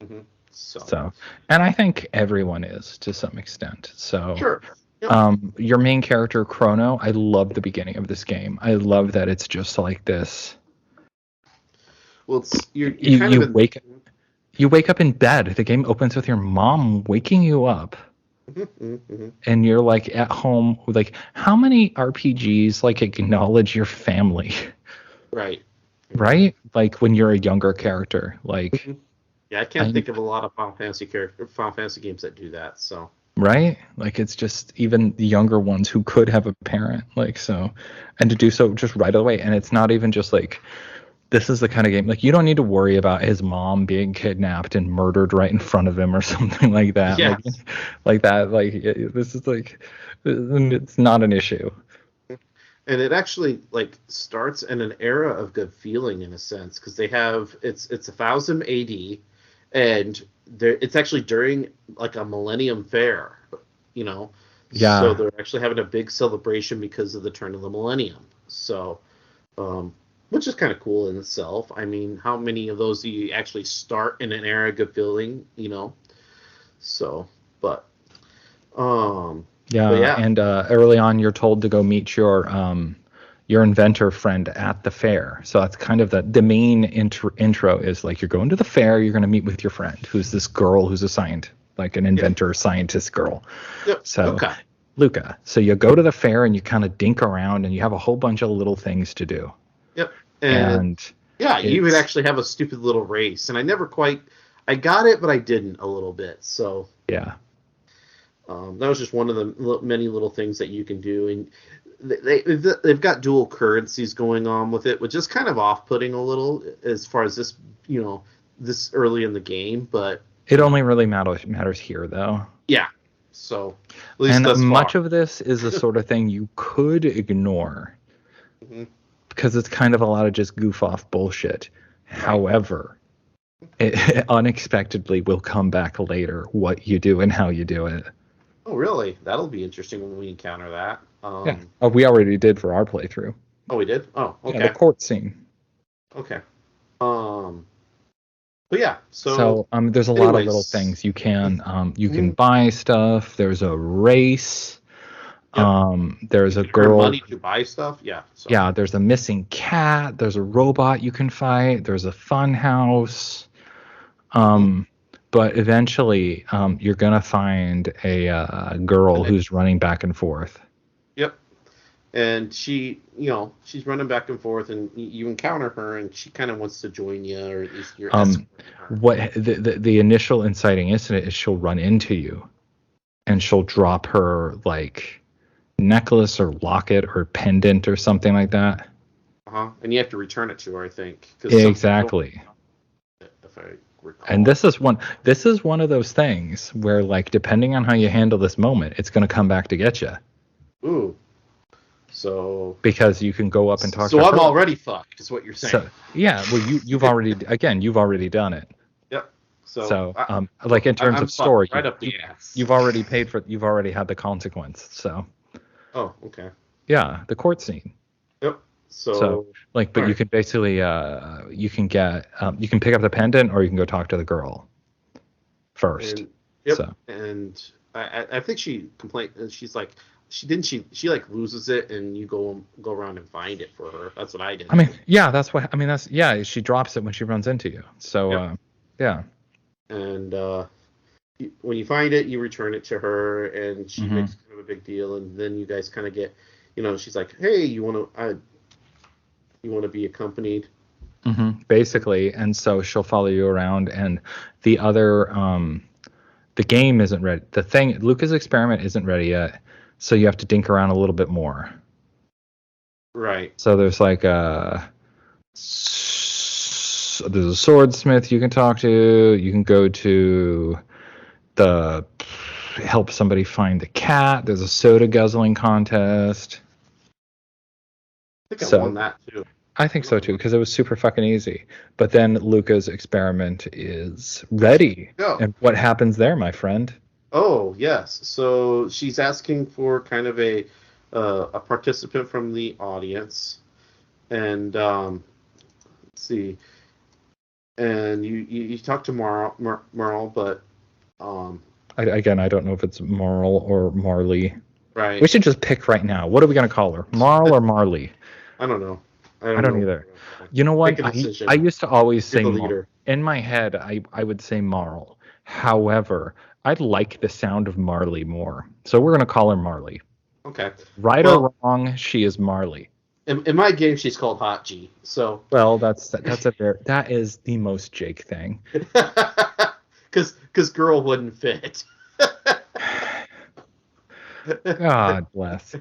mhm. So, and I think everyone is to some extent. So, Sure. Yep. Your main character Chrono, I love the beginning of this game. I love that it's just like this. Well, it's You wake up in bed. The game opens with your mom waking you up. And you're like at home with like how many RPGs like acknowledge your family? Right. Like when you're a younger character, like yeah, I can't think of a lot of Final Fantasy games that do that. So right, like it's just even the younger ones who could have a parent, like so, and to do so just right away, and it's not even just like this is the kind of game like you don't need to worry about his mom being kidnapped and murdered right in front of him or something like that. Yeah. Like that. Like this is like it's not an issue. And it actually like starts in an era of good feeling in a sense because they have it's 1000 AD, and it's actually during like a Millennium Fair, you know. Yeah. So they're actually having a big celebration because of the turn of the millennium. So, which is kind of cool in itself. I mean, how many of those do you actually start in an era of good feeling, you know? So, but, yeah. And early on, you're told to go meet your inventor friend at the fair. So that's kind of the main intro is like you're going to the fair. You're going to meet with your friend, who's this girl who's assigned like an inventor scientist girl. Yep. So. Okay. Luca. So you go to the fair and you kind of dink around and you have a whole bunch of little things to do. Yep. And yeah, you would actually have a stupid little race, and I got it, but I didn't a little bit. So yeah, that was just one of the many little things that you can do, and they've got dual currencies going on with it, which is kind of off-putting a little as far as this this early in the game, but it only really matters here though. Yeah. So at least and much of this is the sort of thing you could ignore. Mm-hmm. Because it's kind of a lot of just goof off bullshit. Right. However, it unexpectedly will come back later what you do and how you do it. Oh, really? That'll be interesting when we encounter that. Yeah. Oh, we already did for our playthrough. Oh, we did? Oh, okay. Yeah, the court scene. Okay. But yeah, so there's a lot of little things you can can buy stuff. There's a race. Yep. There's a girl. Money to buy stuff. Yeah. So. Yeah. There's a missing cat. There's a robot you can fight. There's a fun house. But eventually, you're gonna find a girl who's running back and forth. Yep. And she, she's running back and forth, and you encounter her, and she kind of wants to join you, or at least you're escorting her. What the initial inciting incident is, she'll run into you, and she'll drop her like necklace or locket or pendant or something like that. And you have to return it to her, I think. Exactly. If I recall. And this is one of those things where, like, depending on how you handle this moment, it's going to come back to get you. Ooh. So. Because you can go up and talk. So to I'm her. already fucked, is what you're saying. So, yeah. Well, you've already done it. Yep. So like in terms of story, right up the ass. You've already had the consequence. So. Oh, okay. Yeah, the court scene. Yep. So like, but you can basically you can pick up the pendant, or you can go talk to the girl first. And I think she complained. She's like, she like loses it, and you go around and find it for her. That's what I did. I mean, yeah, she drops it when she runs into you. So yeah. And when you find it, you return it to her, and she makes kind of a big deal, and then you guys kind of get, she's like, "Hey, you want to be accompanied?" Basically, and so she'll follow you around, and the other, the game isn't ready. The thing, Luca's experiment isn't ready yet, so you have to dink around a little bit more. Right. So there's like there's a swordsmith you can talk to. You can go to the help somebody find the cat. There's a soda guzzling contest. I think I So won that too. I think so too, because it was super fucking easy. But then Luca's experiment is ready. Go. And what happens there, my friend? Oh, yes. So she's asking for kind of a participant from the audience, and let's see. And you talk to Merle, but Again, I don't know if it's Marl or Marley. right. We should just pick right now. What are we going to call her? Marl or Marley? I don't know. I don't either. You know what? Make a decision. I used to always say You're the Marl. leader. In my head, I would say Marl. However, I like the sound of Marley more. So we're going to call her Marley. Okay. Right or wrong, she is Marley. In my game, she's called Hot G. So. Well, that is the most Jake thing. Because girl wouldn't fit. God bless.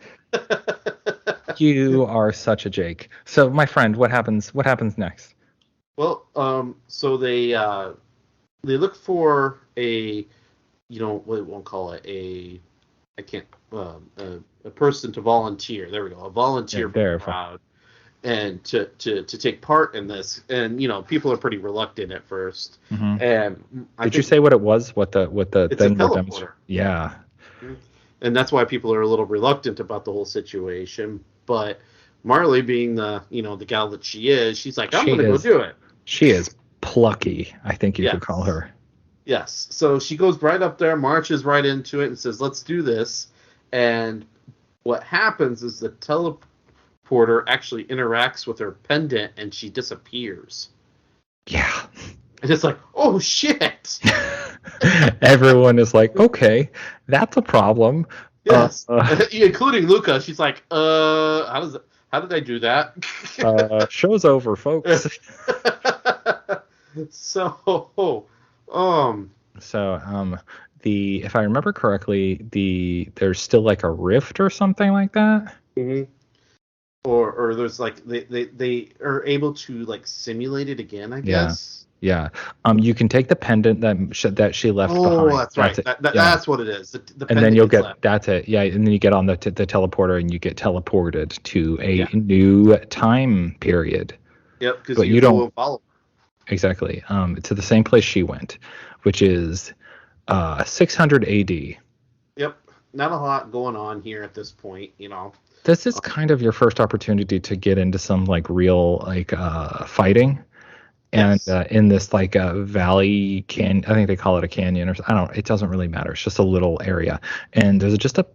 You are such a Jake. So, my friend, what happens next? Well, so they look for a, what won't call it a person to volunteer. There we go, a volunteer for the crowd, and to take part in this. And people are pretty reluctant at first. Mm-hmm. And did you say what it was? What the it's a teleporter. Yeah. And that's why people are a little reluctant about the whole situation. But Marley, being the the gal that she is, she's like, I'm going to go do it. She is plucky, I think you could call her. Yes. So she goes right up there, marches right into it, and says, let's do this. And what happens is the teleporter actually interacts with her pendant, and she disappears. Yeah. And it's like, oh, shit. Everyone is like, okay, that's a problem. Yes. Including Luca. She's like, how did I do that? Show's over, folks. So if I remember correctly, there's still like a rift or something like that. Mm-hmm. Or there's like they are able to like simulate it again, I guess. Yeah. You can take the pendant that she left behind. Oh, that's right. That's what it is. The and then you'll get left. That's it. Yeah, and then you get on the teleporter and you get teleported to a new time period. Yep, because you don't follow. Exactly. To the same place she went, which is 600 AD. Yep. Not a lot going on here at this point, This is kind of your first opportunity to get into some like real fighting. And in this like valley canyon, I think they call it a canyon, or it doesn't really matter. It's just a little area, and there's just a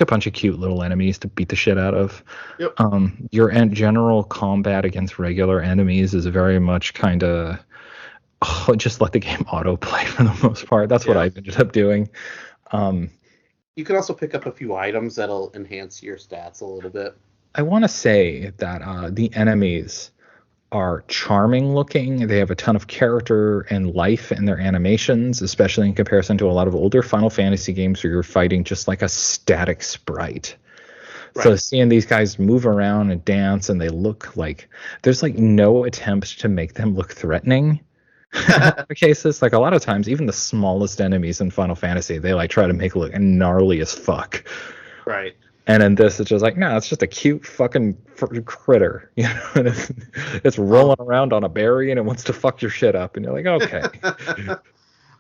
bunch of cute little enemies to beat the shit out of. Yep. Your general combat against regular enemies is very much kind of just let the game autoplay for the most part. That's what I've ended up doing. You can also pick up a few items that'll enhance your stats a little bit. I want to say that the enemies are charming looking. They have a ton of character and life in their animations, especially in comparison to a lot of older Final Fantasy games where you're fighting just like a static sprite. Right. So seeing these guys move around and dance, and they look like there's like no attempt to make them look threatening. In cases, like a lot of times, even the smallest enemies in Final Fantasy, they like try to make it look gnarly as fuck. Right. And in this, it's just like, no, it's just a cute fucking critter, and it's rolling around on a berry and it wants to fuck your shit up, and you're like, okay. The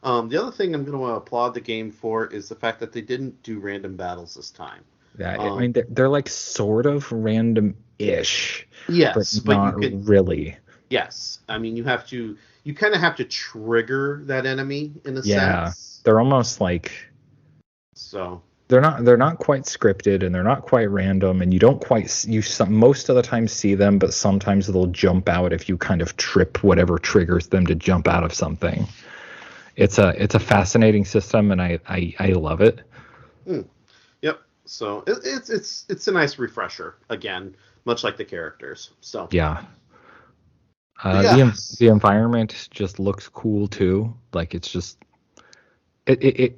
other thing I'm going to applaud the game for is the fact that they didn't do random battles this time. Yeah, I mean, they're like sort of random-ish. Yes, but not really. Yes, I mean, you kind of have to trigger that enemy in a sense. Yeah, they're almost like. So. They're not quite scripted, and they're not quite random, and you don't quite most of the time see them, but sometimes they'll jump out if you kind of trip whatever triggers them to jump out of something. It's a fascinating system, and I love it. Yep. So it's a nice refresher again, much like the characters. So yeah. The environment just looks cool too. Like it's just it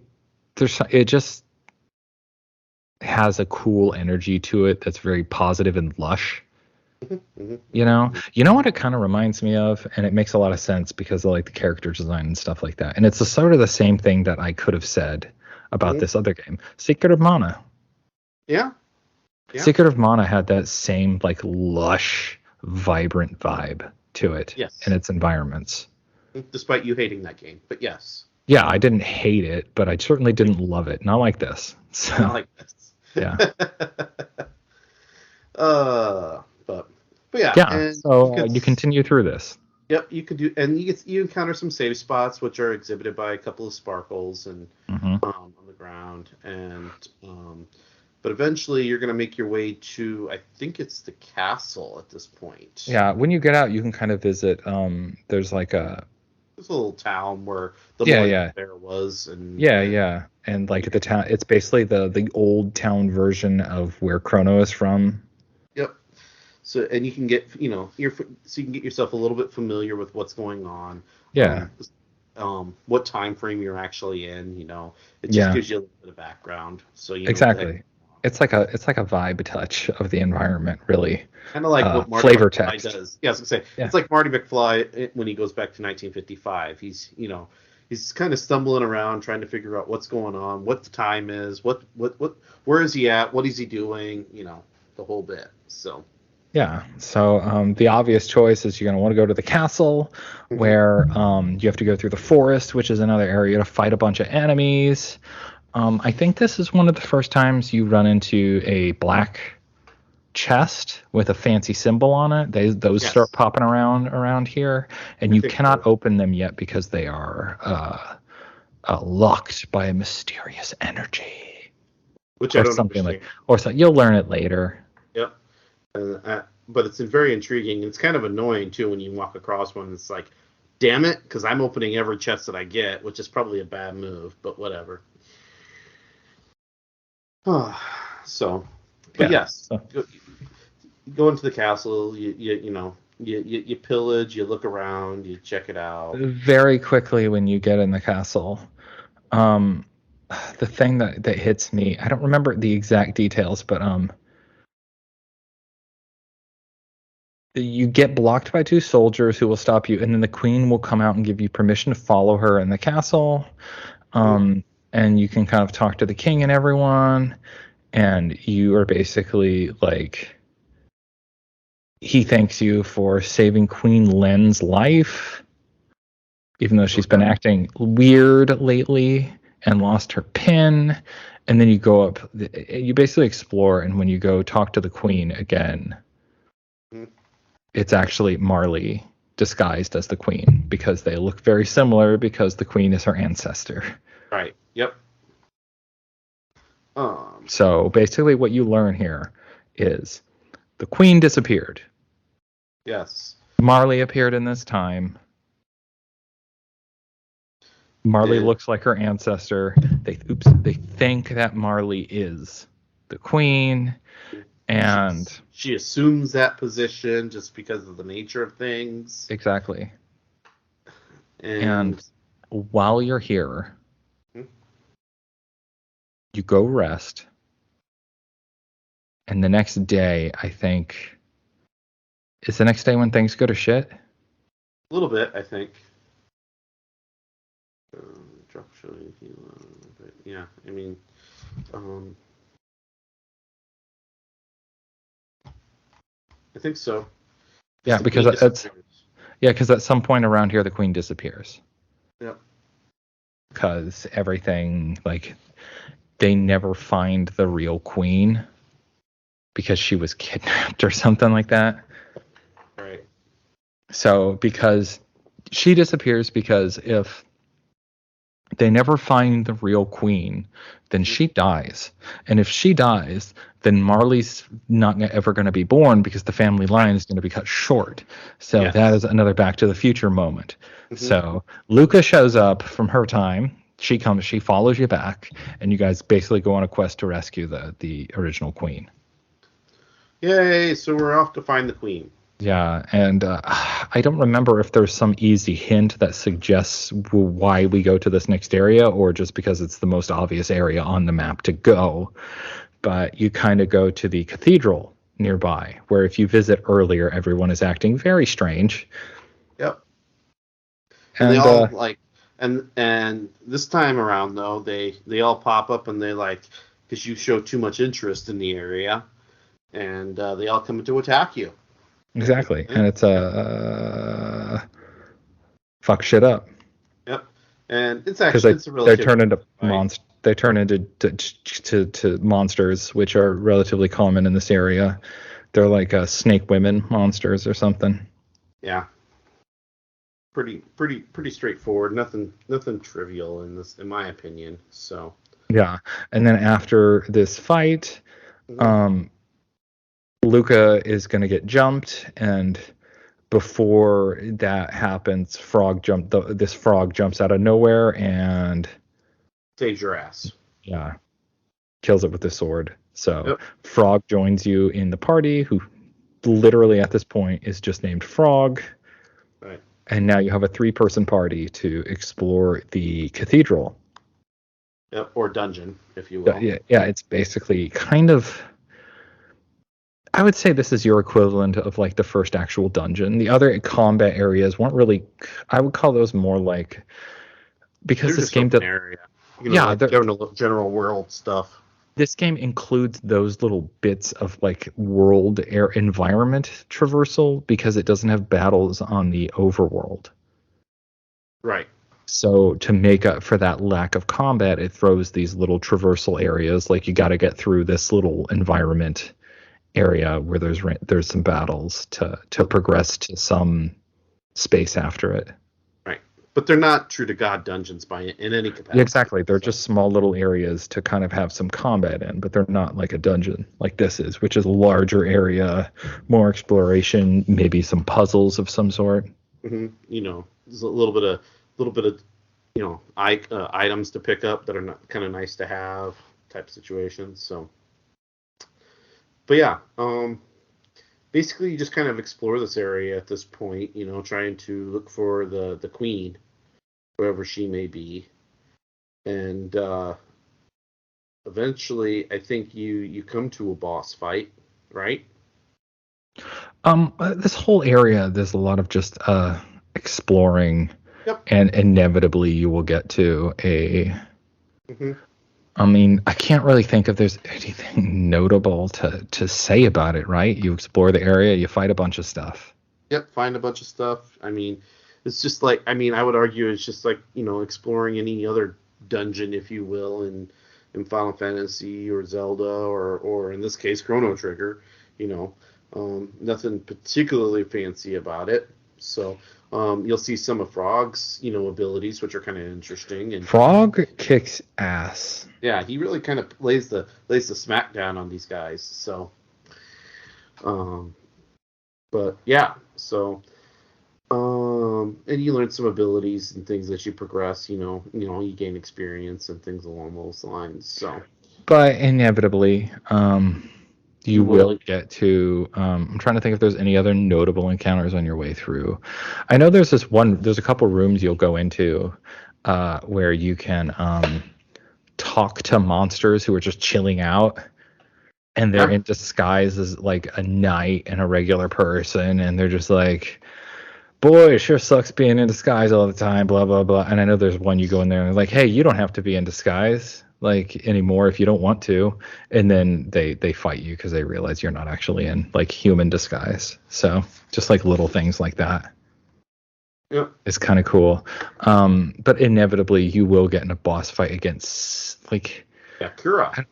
just. has a cool energy to it that's very positive and lush. Mhm. You know what it kind of reminds me of, and it makes a lot of sense because of like the character design and stuff like that. And it's sort of the same thing that I could have said about Mhm. this other game, Secret of Mana. Yeah. Yeah. Secret of Mana had that same like lush, vibrant vibe to it Yes. and its environments. Despite you hating that game, but yes. Yeah, I didn't hate it, but I certainly didn't love it. Not like this. So, Not like this. yeah. But yeah. Yeah. And So you continue through this. Yep, you could do, and you encounter some save spots which are exhibited by a couple of sparkles and on the ground, and but eventually you're gonna make your way to, I think it's the castle at this point. Yeah, when you get out, you can kind of visit. There's like This little town where the bear was, and and like the town. It's basically the old town version of where Chrono is from. Yep. So, and you can get, so you can get yourself a little bit familiar with what's going on. Yeah. What time frame you're actually in. It just gives you a little bit of background. So exactly. It's like a vibe touch of the environment, really. Kind of like what Marty flavor McFly text does. Yeah, I was gonna say it's like Marty McFly when he goes back to 1955. He's kind of stumbling around trying to figure out what's going on, what the time is, where is he at, what is he doing, the whole bit. So. Yeah. So the obvious choice is you're going to want to go to the castle, where you have to go through the forest, which is another area to fight a bunch of enemies. I think this is one of the first times you run into a black chest with a fancy symbol on it. Those start popping around here, and you cannot open them yet because they are locked by a mysterious energy, which or I don't something understand. or so you'll learn it later. Yep. But it's very intriguing. It's kind of annoying too when you walk across one. It's like, damn it, because I'm opening every chest that I get, which is probably a bad move, but whatever. So, but yes, go into the castle. You pillage, you look around, you check it out. Very quickly when you get in the castle, the thing that hits me, I don't remember the exact details, but you get blocked by two soldiers who will stop you, and then the queen will come out and give you permission to follow her in the castle. And you can kind of talk to the king and everyone, and you are basically like, he thanks you for saving Queen Len's life, even though she's been acting weird lately and lost her pin. And then you go up, you basically explore, and when you go talk to the queen again, it's actually Marley disguised as the queen, because they look very similar, because the queen is her ancestor. Right. Yep. So basically what you learn here is the queen disappeared. Yes. Marley appeared in this time. Marley looks like her ancestor. They think that Marley is the queen, and she assumes that position just because of the nature of things. Exactly. And while you're here, you go rest, and the next day, I think, is the next day when things go to shit? A little bit, I think. Drop show if you but yeah, I mean, I think so. Yeah, because at some point around here the queen disappears. Yep. Because everything, like, they never find the real queen because she was kidnapped or something like that. Right. So because she disappears, because if they never find the real queen, then she dies. And if she dies, then Marley's not ever going to be born, because the family line is going to be cut short. So that is another Back to the Future moment. So Luca shows up from her time. She comes, she follows you back, and you guys basically go on a quest to rescue the original queen. Yay, so we're off to find the queen. Yeah, and I don't remember if there's some easy hint that suggests why we go to this next area, or just because it's the most obvious area on the map to go. but you kind of go to the cathedral nearby, where if you visit earlier, everyone is acting very strange. Yep. And they all and this time around though, they all pop up and they because you show too much interest in the area, and they all come to attack you. Exactly, and it's fuck shit up. Yep, and it's actually they turn into They turn into to monsters, which are relatively common in this area. They're like snake women monsters or something. Yeah. Pretty straightforward. Nothing trivial in this, in my opinion. So. Yeah, and then after this fight, Luca is going to get jumped, and before that happens, this frog jumps out of nowhere and saves your ass. Yeah, kills it with the sword. So Frog joins you in the party, who literally at this point is just named Frog. Right. And now you have a 3-person party to explore the cathedral. Yep, or dungeon, if you will. Yeah, it's basically kind of... I would say this is your equivalent of like the first actual dungeon. The other combat areas weren't really... I would call those more like... Because they're this game... area. General world stuff. This game includes those little bits of like world air environment traversal because it doesn't have battles on the overworld. Right. So to make up for that lack of combat, it throws these little traversal areas. Like you got to get through this little environment area where there's some battles to progress to some space after it. But they're not true to God dungeons in any capacity. Yeah, exactly. They're just small little areas to kind of have some combat in, but they're not like a dungeon like this is, which is a larger area, more exploration, maybe some puzzles of some sort. Mm-hmm. There's a little bit of items to pick up that are not kind of nice to have type situations. So, but yeah, basically you just kind of explore this area at this point. Trying to look for the queen, wherever she may be, and eventually I think you come to a boss fight, right? This whole area, there's a lot of just exploring, and inevitably you will get to a... I mean, I can't really think if there's anything notable to say about it, right? You explore the area, you fight a bunch of stuff. Yep, find a bunch of stuff. I mean, it's just like, I would argue it's just like, exploring any other dungeon, if you will, in Final Fantasy or Zelda or in this case, Chrono Trigger. Nothing particularly fancy about it. So you'll see some of Frog's, abilities, which are kind of interesting. And Frog kicks ass. Yeah, he really kind of lays the smackdown on these guys. So, but yeah, so. And you learn some abilities and things as you progress. You gain experience and things along those lines. So, but inevitably, you will get to. I'm trying to think if there's any other notable encounters on your way through. I know there's a couple rooms you'll go into where you can talk to monsters who are just chilling out. And they're in disguise as like a knight and a regular person, and they're just like, boy, it sure sucks being in disguise all the time, blah, blah, blah. And I know there's one you go in there and they're like, hey, you don't have to be in disguise like anymore if you don't want to. And then they fight you because they realize you're not actually in like human disguise. So just like little things like that. Yeah. It's kind of cool. But inevitably you will get in a boss fight against like... Yakura.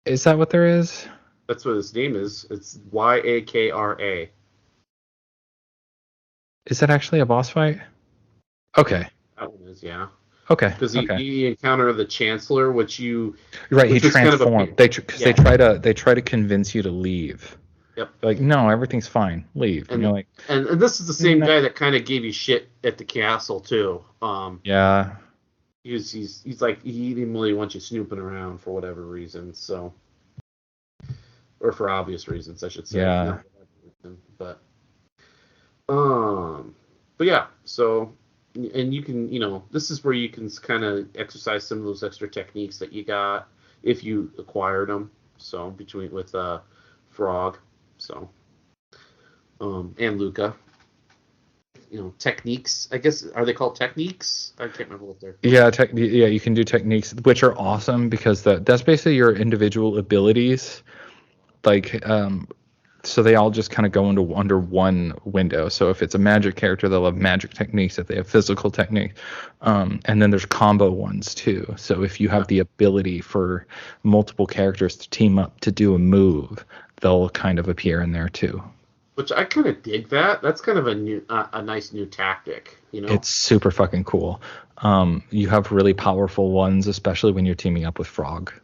Is that what there is? That's what his name is. It's Yakra. Is that actually a boss fight? Okay. That one is, yeah. Okay. Because you encounter the Chancellor, which you... Right, he transformed. They try to convince you to leave. Yep. They're like, no, everything's fine. Leave. And you're like... And this is the same guy that kind of gave you shit at the castle, too. Yeah. He's like, he didn't really want you snooping around for whatever reason, so... Or for obvious reasons, I should say. Yeah. But yeah, so, and you can, this is where you can kind of exercise some of those extra techniques that you got. if you acquired them. So with Frog, so and Luca. Techniques. I guess, are they called techniques? I can't remember what they're. Yeah, you can do techniques, which are awesome because that's basically your individual abilities. Like, so they all just kind of go under one window. So if it's a magic character, they'll have magic techniques. If they have physical techniques, and then there's combo ones too. So if you have the ability for multiple characters to team up to do a move, they'll kind of appear in there too. Which I kind of dig that. That's kind of a nice new tactic, It's super fucking cool. You have really powerful ones, especially when you're teaming up with Frog.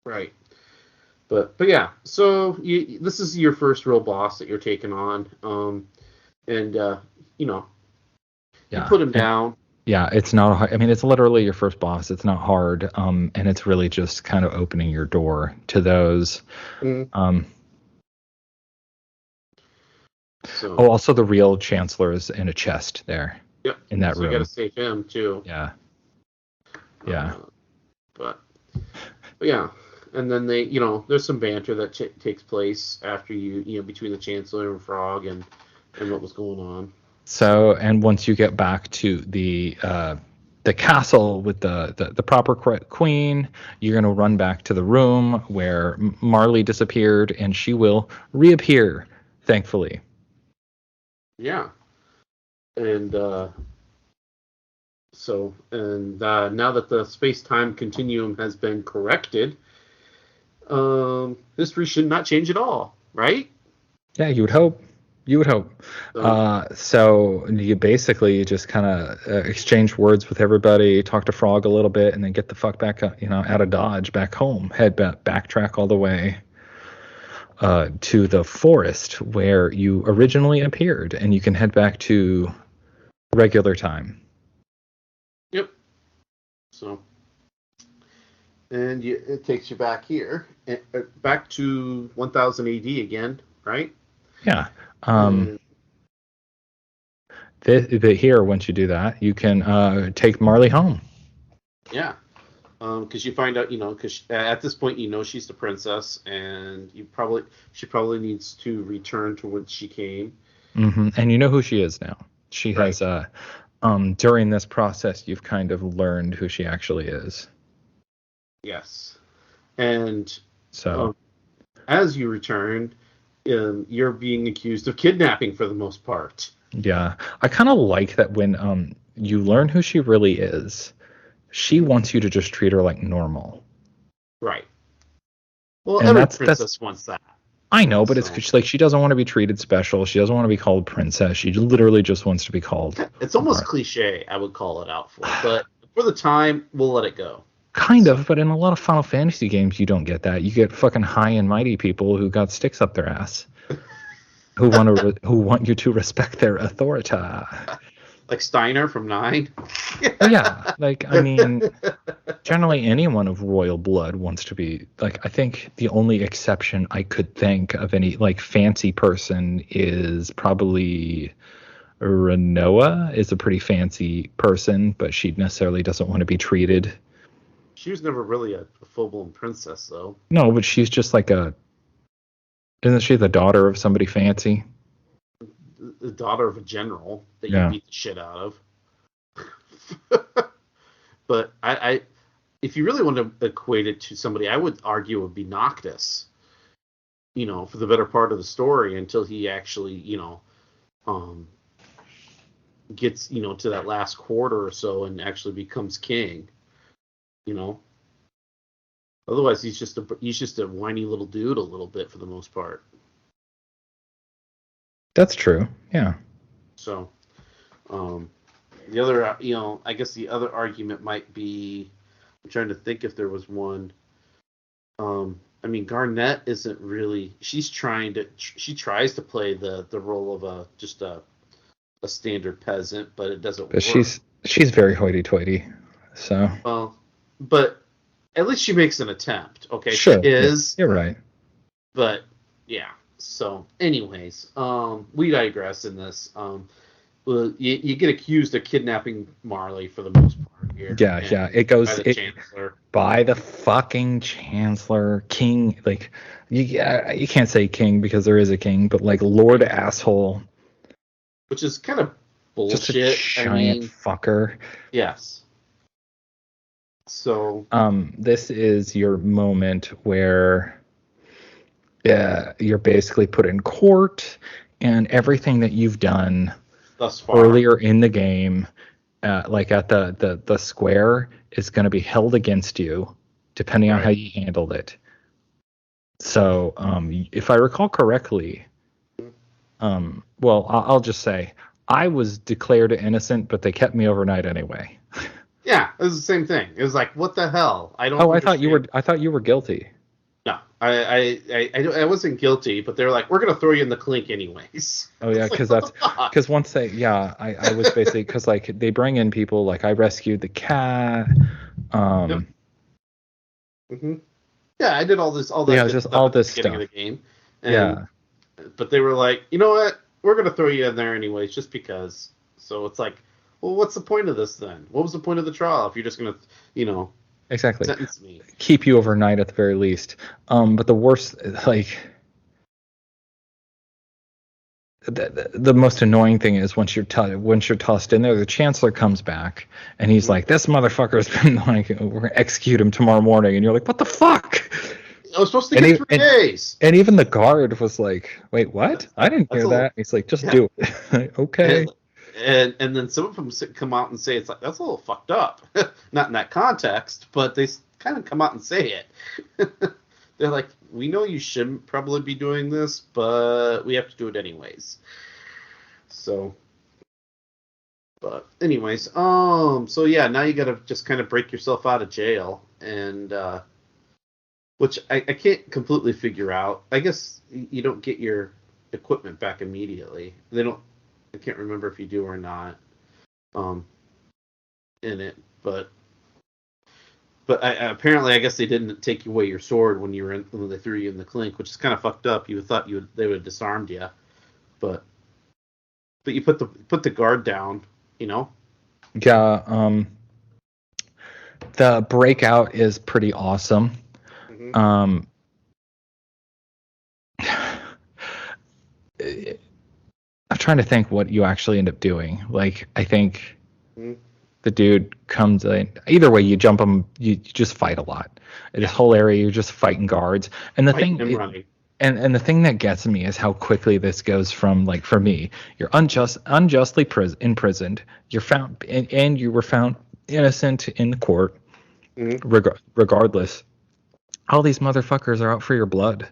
Right. But yeah, so this is your first real boss that you're taking on, you put him down. Yeah, it's not hard. I mean, it's literally your first boss. It's not hard, and it's really just kind of opening your door to those. Mm-hmm. Also the real Chancellor is in a chest there. Yep. In that room. You got to save him too. Yeah. But yeah, and then they, there's some banter that takes place after between the Chancellor and Frog and what was going on. So, and once you get back to the castle with the proper queen, you're going to run back to the room where Marley disappeared, and she will reappear, thankfully. Yeah. And now that the space-time continuum has been corrected, history should not change at all, right? Yeah, you would hope. So you basically just kind of exchange words with everybody, talk to Frog a little bit, and then get the fuck back, out of Dodge, back home. Backtrack all the way to the forest where you originally appeared, and you can head back to regular time. Yep. So, and it takes you back here, back to 1000 AD again, right? Yeah. Here, once you do that, you can take Marley home. Yeah. Because you find out, because at this point, she's the princess, and she probably needs to return to whence she came. Mm-hmm. And you know who she is now. She has, during this process, you've kind of learned who she actually is. Yes. And so, as you return, you're being accused of kidnapping for the most part. Yeah. I kind of like that when you learn who she really is. She wants you to just treat her like normal. Right. Well, and every princess wants that. I know, but it's like she doesn't want to be treated special. She doesn't want to be called princess. She literally just wants to be called. It's almost cliche, I would call it out for. But for the time, we'll let it go. Kind of, but in a lot of Final Fantasy games, you don't get that. You get fucking high and mighty people who got sticks up their ass, who want you to respect their authority. Like Steiner from 9? Yeah, I mean, generally anyone of royal blood wants to be, I think the only exception I could think of any, fancy person is probably Renoa is a pretty fancy person, but she necessarily doesn't want to be treated. She was never really a full-blown princess, though. No, but she's just isn't she the daughter of somebody fancy? The daughter of a general that you beat the shit out of. But I if you really want to equate it to somebody, I would argue it would be Noctis. For the better part of the story until he actually, gets, to that last quarter or so and actually becomes king. Otherwise he's just a whiny little dude a little bit for the most part. That's true. Yeah. So, the other, I guess the other argument might be, I'm trying to think if there was one. I mean, Garnet isn't really. She tries to play the role of just a standard peasant, but it doesn't work. She's very hoity-toity. So. Well, but at least she makes an attempt. Okay, sure. She is. You're right. But yeah. So, anyways, we digress in this. Well, you get accused of kidnapping Marley for the most part. here. Yeah. It goes by the Chancellor. By the fucking Chancellor, King. Like, you can't say king because there is a king, but like Lord asshole. Which is kind of bullshit. Just a giant fucker. Yes. So. This is your moment where, you're basically put in court, and everything that you've done thus far earlier in the game, like at the square, is going to be held against you, depending on how you handled it. So, if I recall correctly, well, I'll just say I was declared innocent, but they kept me overnight anyway. Yeah, it was the same thing. It was like, what the hell? I don't. I thought you were guilty. No, I wasn't guilty, but they're like, we're gonna throw you in the clink anyways. Oh yeah, because once I was basically, because like they bring in people, like I rescued the cat. Yep. Mm-hmm. Yeah, I did all this stuff at the beginning of the game. But they were like, you know what? We're gonna throw you in there anyways, just because. So it's like, well, what's the point of this then? What was the point of the trial if you're just gonna, exactly sentence me? Keep you overnight at the very least. But the worst, like, the most annoying thing is once you're tossed in there, the Chancellor comes back and he's like, "This motherfucker's been like, we're gonna execute him tomorrow morning," and you're like, "What the fuck?" I was supposed to get 3 days. And even the guard was like, "Wait, what? I didn't hear that." He's like, "Just do it." Okay. And then some of them come out and say it's like, that's a little fucked up. Not in that context, but they kind of come out and say it. They're like, we know you shouldn't probably be doing this, but we have to do it anyways. So, but anyways, so yeah, now you gotta just kind of break yourself out of jail, and which I can't completely figure out. I guess you don't get your equipment back immediately. They don't. I can't remember if you do or not. In it, but apparently, I guess they didn't take away your sword when they threw you in the clink, which is kind of fucked up. You thought they would have disarmed you, but you put the guard down, Yeah. The breakout is pretty awesome. Mm-hmm. I'm trying to think what you actually end up doing. Like, I think the dude comes in. Either way, you jump him. You just fight a lot. In this whole area, you're just fighting guards. And the the thing that gets me is how quickly this goes from, like, for me, you're unjustly imprisoned. You're found, and you were found innocent in the court. Regardless, all these motherfuckers are out for your blood.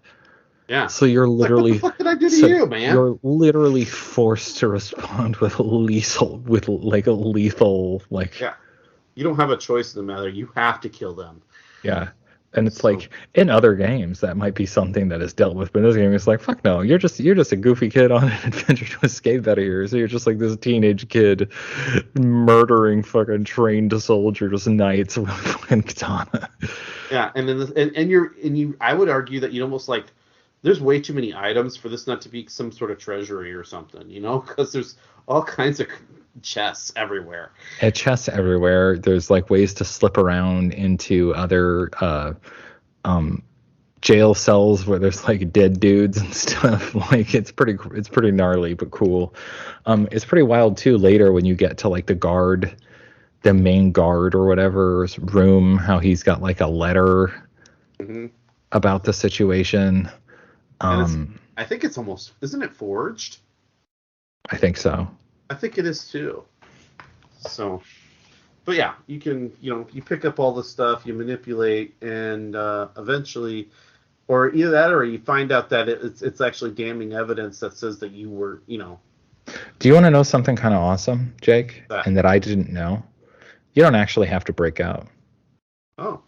Yeah. So you're literally, like, what the fuck did I do to you, man? You're literally forced to respond with a lethal, Yeah. You don't have a choice in the matter. You have to kill them. Yeah. And it's like, in other games that might be something that is dealt with, but in this game it's like, fuck no, you're just a goofy kid on an adventure to escape out of here. So you're just like this teenage kid murdering fucking trained soldiers, knights with fucking katana. Yeah, and I would argue that you almost like, there's way too many items for this not to be some sort of treasury or something, because there's all kinds of chests everywhere. Chests everywhere. There's like ways to slip around into other jail cells where there's like dead dudes and stuff. Like it's pretty gnarly but cool. It's pretty wild too later when you get to like the main guard or whatever's room, how he's got like a letter about the situation. I think it's almost, isn't it forged? I think so. I think it is too. So, but yeah, you can, you pick up all the stuff, you manipulate, and eventually, or either that, or you find out that it's actually damning evidence that says that you were, Do you want to know something kind of awesome, Jake? And that I didn't know? You don't actually have to break out. Oh.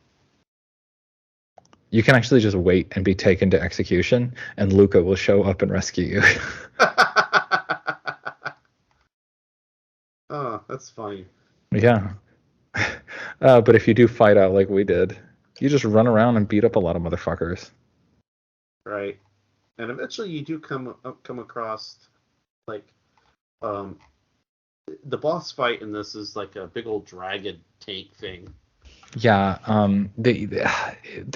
You can actually just wait and be taken to execution, and Luca will show up and rescue you. Oh, that's funny. Yeah. But if you do fight out like we did, you just run around and beat up a lot of motherfuckers. Right. And eventually you do come across, like, the boss fight in this is like a big old dragon tank thing. Yeah.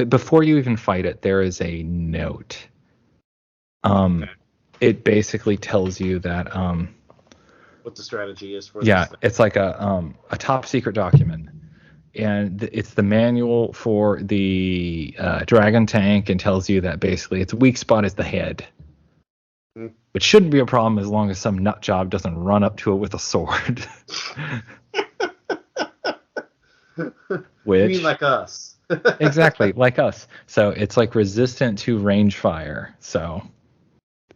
Before you even fight it, there is a note. Okay. It basically tells you that What the strategy is for yeah, this thing. it's like a top secret document, and it's the manual for the dragon tank, and tells you that basically its weak spot is the head, which shouldn't be a problem as long as some nut job doesn't run up to it with a sword. You mean like us? Exactly, like us. So it's like resistant to range fire. So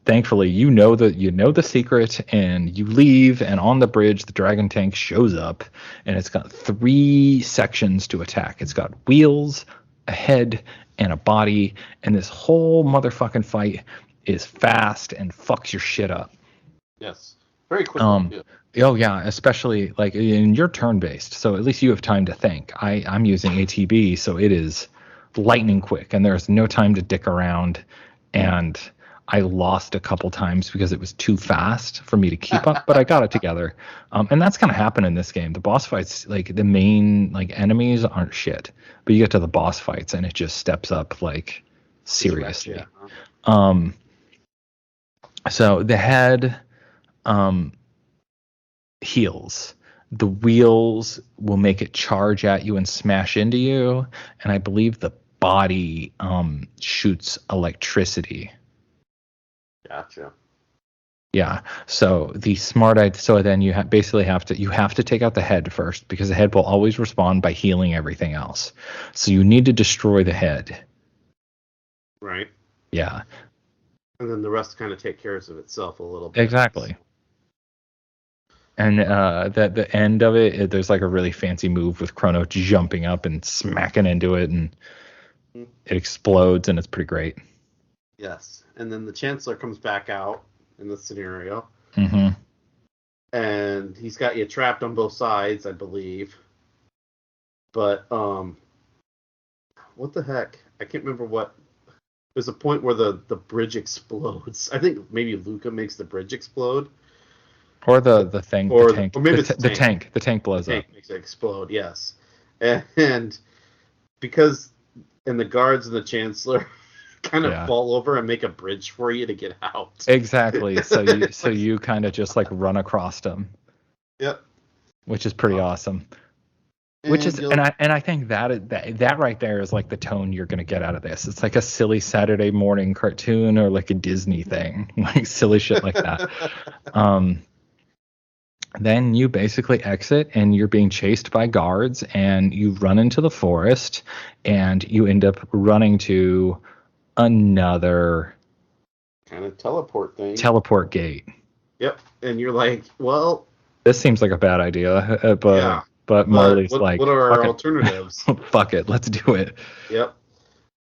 thankfully, you know the secret, and you leave, and on the bridge, the dragon tank shows up, and it's got 3 sections to attack. It's got wheels, a head, and a body, and this whole motherfucking fight is fast and fucks your shit up. Yes, very quickly too. Oh yeah, especially like in your turn-based, so at least you have time to think. I'm using ATB, so it is lightning quick, and there's no time to dick around, and I lost a couple times because it was too fast for me to keep up, but I got it together. And that's gonna happen in this game. The boss fights, like the main like enemies aren't shit, but you get to the boss fights and it just steps up like seriously. So the head heals. The wheels will make it charge at you and smash into you, and I believe the body shoots electricity. Gotcha. Yeah. So the so then you basically have to take out the head first, because the head will always respond by healing everything else. So you need to destroy the head. Right. Yeah. And then the rest kind of take care of itself a little bit. Exactly. And the end of it, there's like a really fancy move with Chrono jumping up and smacking into it, and it explodes, and it's pretty great. Yes. And then the Chancellor comes back out in this scenario. Mm-hmm. And he's got you trapped on both sides, I believe. But what the heck? I can't remember what. There's a point where the bridge explodes. I think maybe Luca makes the bridge explode. Or the thing, the tank. Or maybe the tank. The tank blows up. The tank makes it explode, yes. And because and the guards and the Chancellor kind of fall over and make a bridge for you to get out. Exactly. So you kind of just like run across them. Yep. Which is pretty awesome. I think that right there is like the tone you're going to get out of this. It's like a silly Saturday morning cartoon or like a Disney thing, like silly shit like that. Then you basically exit, and you're being chased by guards, and you run into the forest, and you end up running to another kind of teleport gate. Yep. And you're like, well, this seems like a bad idea, but Marley's like, what are our alternatives? Fuck it, let's do it. Yep.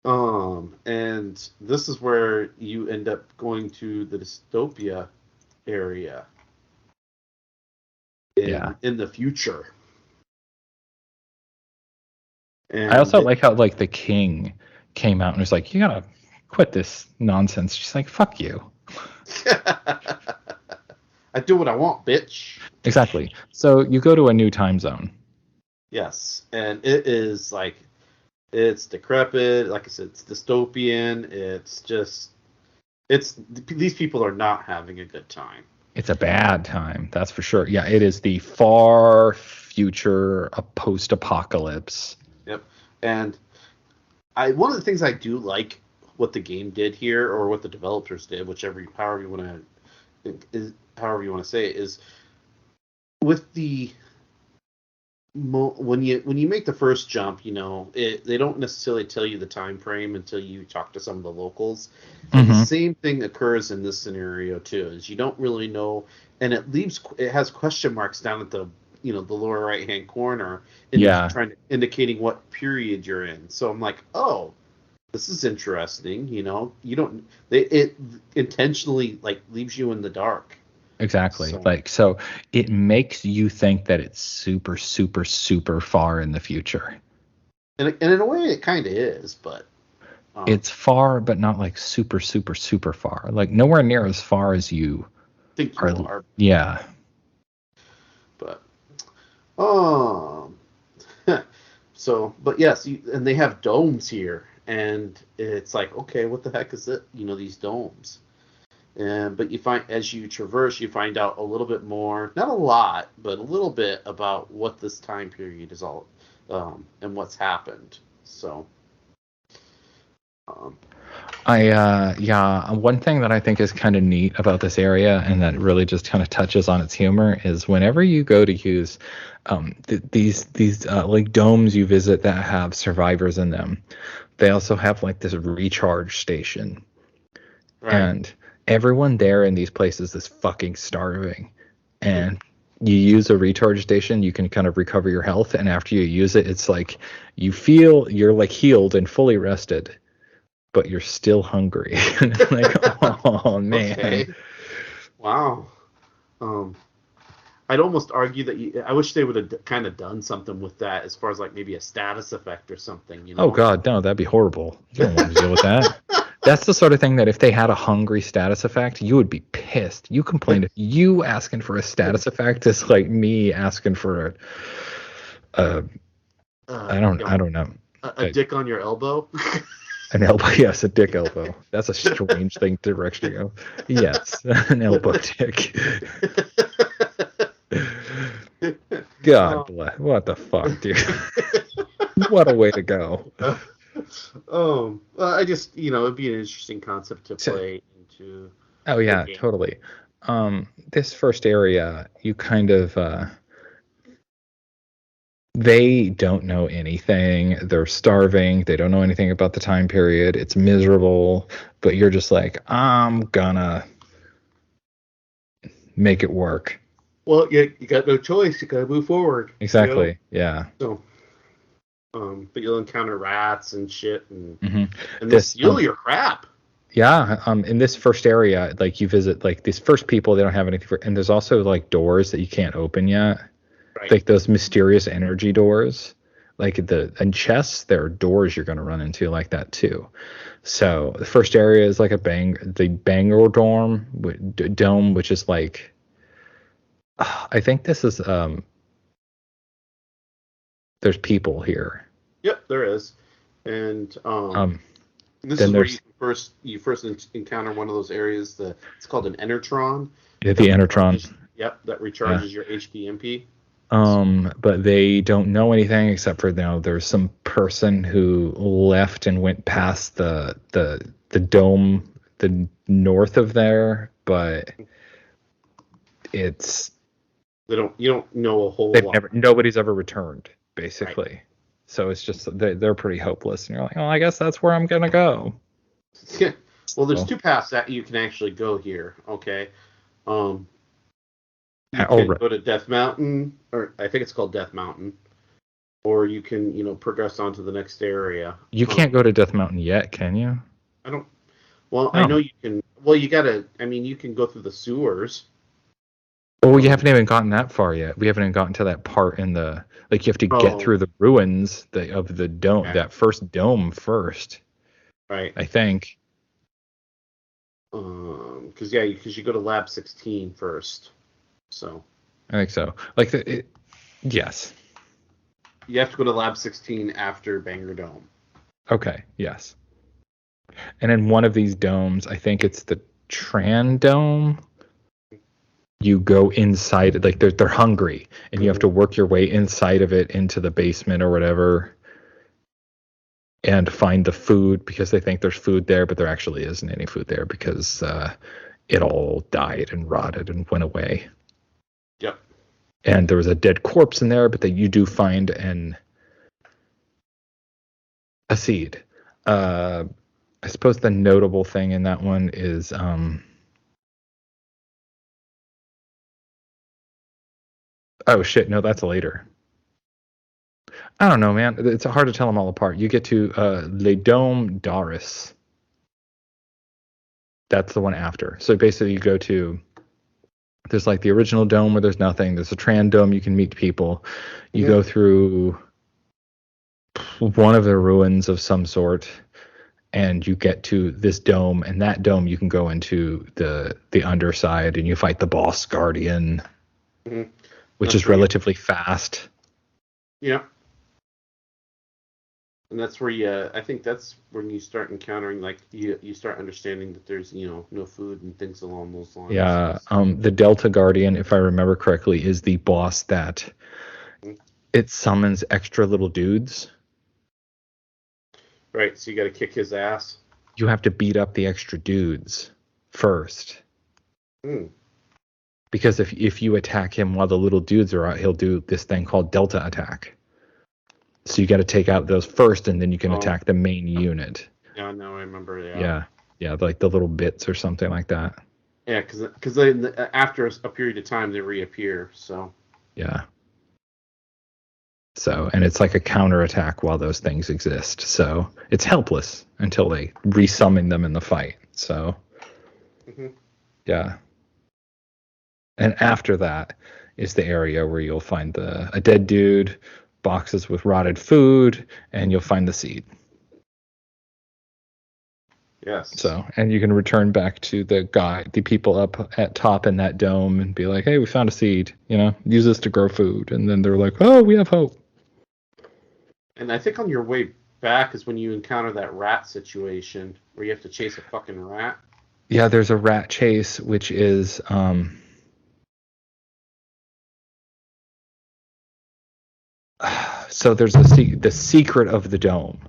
And this is where you end up going to the dystopia area. In the future. And I also like how like the king came out and was like, you gotta quit this nonsense. She's like, fuck you. I do what I want, bitch. Exactly. So you go to a new time zone. Yes. And it is like, it's decrepit. Like I said, it's dystopian. These people are not having a good time. It's a bad time, that's for sure. Yeah, it is the far future, a post-apocalypse. Yep. And one of the things I do like what the game did here, or what the developers did, however you want to say it, is with the when you make the first jump, they don't necessarily tell you the time frame until you talk to some of the locals. And the same thing occurs in this scenario too, is you don't really know, and it has question marks down at the the lower right hand corner, indicating what period you're in. So I'm like, oh, this is interesting. It intentionally like leaves you in the dark. Exactly. So it makes you think that it's super, super, super far in the future. And in a way, it kind of is, but it's far, but not like super, super, super far. Like nowhere near as far as you think you are. Yeah. Um, so, but yes, and they have domes here, and it's like, okay, what the heck is it? These domes. And but you find as you traverse, you find out a little bit more, not a lot, but a little bit about what this time period is all, and what's happened. So, um, Yeah, one thing that I think is kind of neat about this area and that really just kind of touches on its humor is whenever you go to use these like domes you visit that have survivors in them, they also have like this recharge station. right. And everyone there in these places is fucking starving. And you use a recharge station, you can kind of recover your health, and after you use it, it's like you feel you're like healed and fully rested, but you're still hungry. And it's like, oh man. Okay. Wow. I'd almost argue that I wish they would have kind of done something with that, as far as like maybe a status effect or something. Oh god, no, that'd be horrible. You don't want to deal with that. That's the sort of thing that if they had a hungry status effect, you would be pissed. You complained. You asking for a status effect is like me asking for I don't know. A dick on your elbow. An elbow, yes, a dick elbow. That's a strange thing direction to go. Yes, an elbow dick. God bless. What the fuck, dude? What a way to go. Well, I just, it'd be an interesting concept to play into. Oh yeah, totally. This first area, you kind of they don't know anything. They're starving. They don't know anything about the time period. It's miserable, but you're just like, I'm gonna make it work. Well, you got no choice. You gotta move forward. Exactly. Yeah. So, but you'll encounter rats and shit, and Mm-hmm. they'll steal your crap. Yeah. In this first area, like you visit, like these first people, they don't have anything and there's also like doors that you can't open yet. Right. Like those mysterious energy doors, like in chests, there are doors you're going to run into like that too. So the first area is like the Bangor dome, which is like, I think this is there's people here. Yep, there is, and this is where you first encounter one of those areas. It's called an Enertron. Yeah, the Enertron. Yep, that recharges your HP MP. But they don't know anything except for there's some person who left and went past the dome, the north of there, but it's you don't know a whole lot. Nobody's ever returned, basically. Right. So it's just they're pretty hopeless, and you're like, oh, I guess that's where I'm gonna go. Yeah. Well, there's two paths that you can actually go here. Okay. You can go to Death Mountain, or I think it's called Death Mountain, or you can, progress on to the next area. You can't go to Death Mountain yet, can you? I don't. Well, I know you can. Well, you gotta. I mean, you can go through the sewers. Oh, you haven't even gotten that far yet. We haven't even gotten to that part in the you have to get through the ruins of the dome, that first dome first. Right. I think. Because you go to Lab 16 first. So. I think so. Yes. You have to go to Lab 16 after Bangor Dome. Okay. Yes. And in one of these domes, I think it's the Tran Dome. You go inside, like they're hungry, and you have to work your way inside of it into the basement or whatever, and find the food because they think there's food there, but there actually isn't any food there because it all died and rotted and went away. Yep. And there was a dead corpse in there, but that you do find a seed. I suppose the notable thing in that one is oh shit, no, that's later. I don't know, man. It's hard to tell them all apart. You get to Le Dome d'Aris. That's the one after. So basically you go to, there's like the original dome where there's nothing. There's a Tran Dome, you can meet people. You go through one of the ruins of some sort, and you get to this dome, and that dome you can go into the underside, and you fight the boss guardian. Mm-hmm. which is relatively fast. Yeah. And that's where I think that's when you start encountering, like, you start understanding that there's, no food and things along those lines. Yeah. The Delta Guardian, if I remember correctly, is the boss that it summons extra little dudes. Right. So you got to kick his ass. You have to beat up the extra dudes first. Because if you attack him while the little dudes are out, he'll do this thing called Delta attack. So you got to take out those first, and then you can attack the main unit. Yeah, no, I remember. Yeah, like the little bits or something like that. Yeah, because after a period of time they reappear. So yeah. So, and it's like a counterattack while those things exist. So it's helpless until they resummon them in the fight. So yeah. And after that is the area where you'll find a dead dude, boxes with rotted food, and you'll find the seed. Yes. So, and you can return back to the people up at top in that dome and be like, hey, we found a seed, use this to grow food. And then they're like, oh, we have hope. And I think on your way back is when you encounter that rat situation where you have to chase a fucking rat. Yeah, there's a rat chase, which is, so there's the secret of the dome.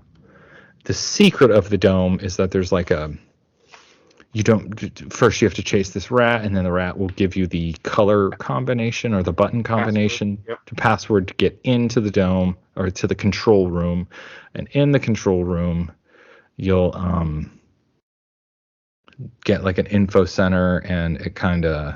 The secret of the dome is that there's like first you have to chase this rat, and then the rat will give you the color combination or the button combination to password to get into the dome or to the control room. And in the control room, you'll get like an info center, and it kind of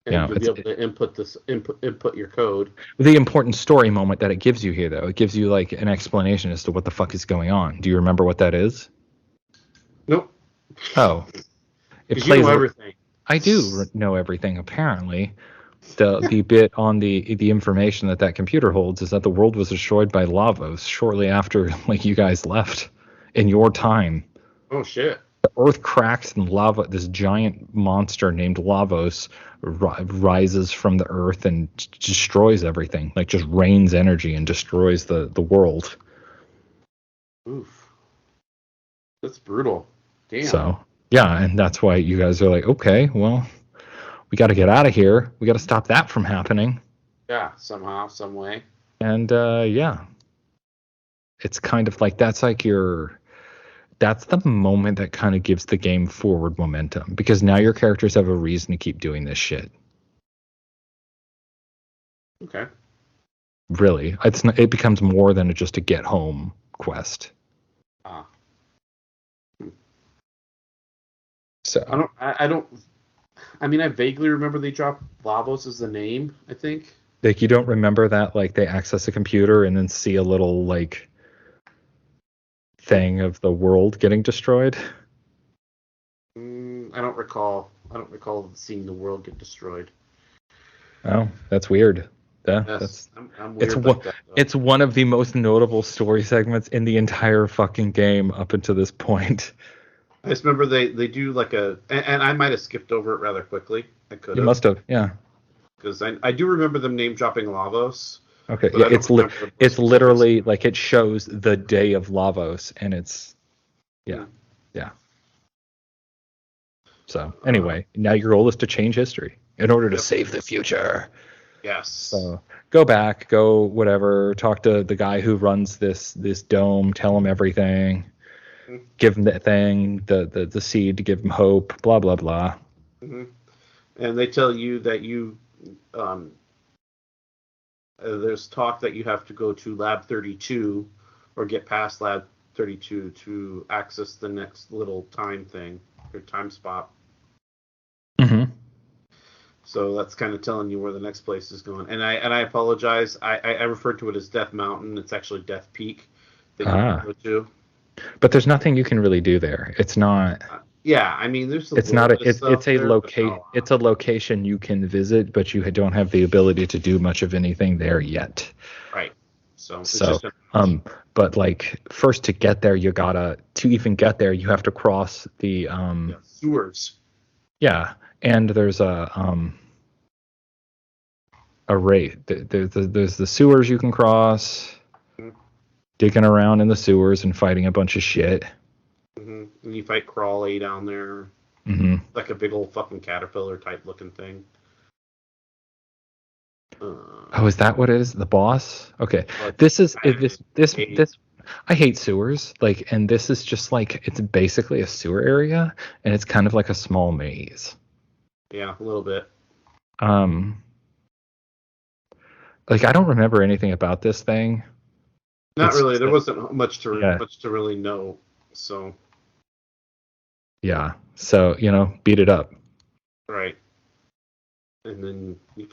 you'll be able to input your code. The important story moment that it gives you here, though, it gives you like an explanation as to what the fuck is going on. Do you remember what that is? Nope. Oh, it plays. You know everything. I do know everything. Apparently, the bit on the information that computer holds is that the world was destroyed by Lavos shortly after like you guys left in your time. Oh shit. The earth cracks and lava. This giant monster named Lavos rises from the earth and destroys everything. Like just rains energy and destroys the world. Oof. That's brutal. Damn. So yeah, and that's why you guys are like, okay, well, we got to get out of here. We got to stop that from happening. Yeah, somehow, some way. And yeah, it's kind of like that's the moment that kind of gives the game forward momentum, because now your characters have a reason to keep doing this shit. Okay. Really, it becomes more than just a get home quest. So I mean, I vaguely remember they dropped Lavos as the name, I think. Like, you don't remember that, like, they access a computer and then see a little, like, thing of the world getting destroyed? I don't recall seeing the world get destroyed. Oh, that's weird. Yeah, yes, I'm weird like that, though. It's one of the most notable story segments in the entire fucking game up until this point. I just remember they do like and I might have skipped over it rather quickly. I could have. You must have, yeah. Because I do remember them name dropping Lavos. Okay, yeah, it's literally like it shows the day of Lavos, and it's yeah. So anyway, now your goal is to change history in order to save the future. Yes. So go back, whatever, talk to the guy who runs this dome, tell him everything, give him the thing, the seed to give him hope, blah blah blah. Mm-hmm. And they tell you that you there's talk that you have to go to Lab 32 or get past Lab 32 to access the next little time thing or time spot. Mm-hmm. So that's kind of telling you where the next place is going. And I apologize. I referred to it as Death Mountain. It's actually Death Peak that you go to. But there's nothing you can really do there. It's not. Yeah, I mean, there's. It's a location you can visit, but you don't have the ability to do much of anything there yet. Right. So but like first to get there, you have to cross the sewers. Yeah, and there's a race. There's the sewers you can cross, digging around in the sewers and fighting a bunch of shit. And you fight Crawley down there, like a big old fucking caterpillar type looking thing. Oh, is that what it is? The boss? Okay. This. I hate sewers. Like, and this is just like, it's basically a sewer area, and it's kind of like a small maze. Yeah, a little bit. Like, I don't remember anything about this thing. Not really. There wasn't much to really know. So. Yeah. So, beat it up. Right. And then you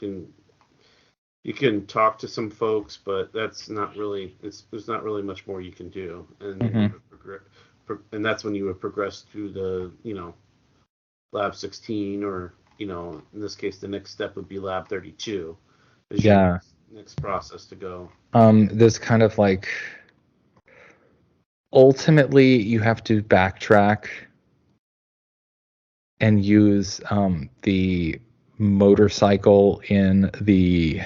can talk to some folks, but that's not really. There's not really much more you can do, and and that's when you would progress through the lab 16, or in this case the next step would be lab 32. Yeah. Next process to go. There's kind of like, ultimately you have to backtrack and use the motorcycle in the,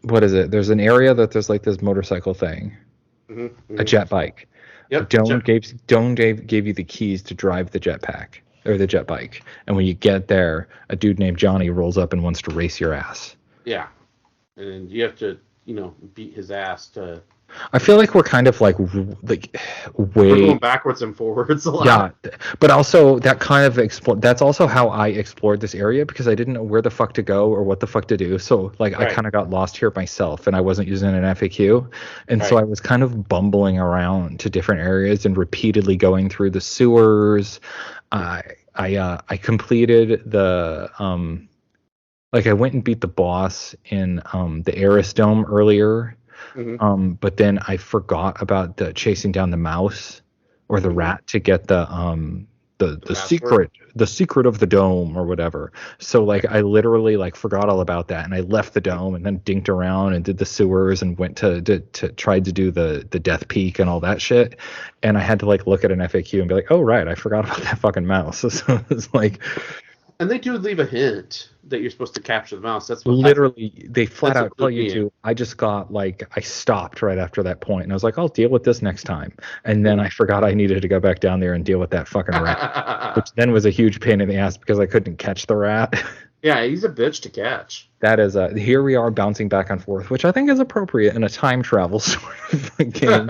what is it? There's an area that there's like this motorcycle thing, a jet bike. Yep. Doan gave you the keys to drive the jetpack or the jet bike, and when you get there, a dude named Johnny rolls up and wants to race your ass. Yeah, and you have to beat his ass to. I feel like we're kind of like way we're going backwards and forwards a lot. Yeah, but also that kind of that's also how I explored this area, because I didn't know where the fuck to go or what the fuck to do. So like I kind of got lost here myself, and I wasn't using an FAQ, and so I was kind of bumbling around to different areas and repeatedly going through the sewers. I completed the like I went and beat the boss in the Eris Dome earlier. But then I forgot about the chasing down the mouse or the rat to get the secret of the dome or whatever. So like I literally like forgot all about that, and I left the dome and then dinked around and did the sewers and went to tried to do the death peak and all that shit. And I had to like look at an FAQ and be like, oh right, I forgot about that fucking mouse. So it's like. And they do leave a hint that you're supposed to capture the mouse. That's what literally they flat out tell you to. I just got like, I stopped right after that point, and I was like, I'll deal with this next time. And then I forgot I needed to go back down there and deal with that fucking rat, which then was a huge pain in the ass because I couldn't catch the rat. Yeah, he's a bitch to catch. That is here we are bouncing back and forth, which I think is appropriate in a time travel sort of game.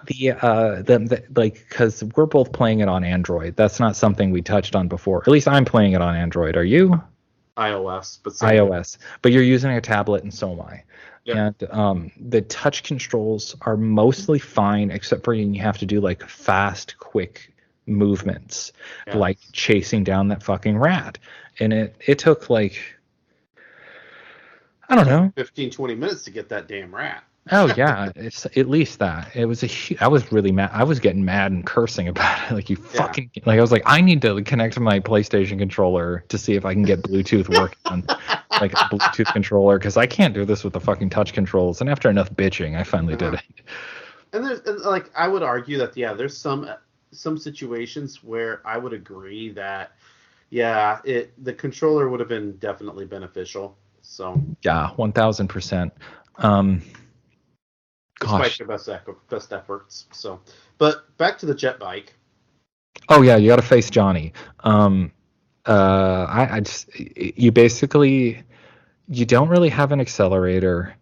Because we're both playing it on Android. That's not something we touched on before. At least I'm playing it on Android. Are you? iOS, but you're using a tablet, and so am I. Yep. And the touch controls are mostly fine, except for you have to do like fast, quick movements, like chasing down that fucking rat. And it took like, I don't know, 15-20 minutes to get that damn rat. Oh yeah, it's at least that. It was I was really mad. I was getting mad and cursing about it. Like, you fucking, like, I was like, I need to connect to my PlayStation controller to see if I can get Bluetooth working on like a Bluetooth controller, because I can't do this with the fucking touch controls. And after enough bitching, I finally did it. And there's like, I would argue that there's some situations where I would agree that the controller would have been definitely beneficial. So yeah, 1000%. Despite your best efforts. So, but back to the jet bike. Oh yeah, you got to face Johnny. You basically, you don't really have an accelerator.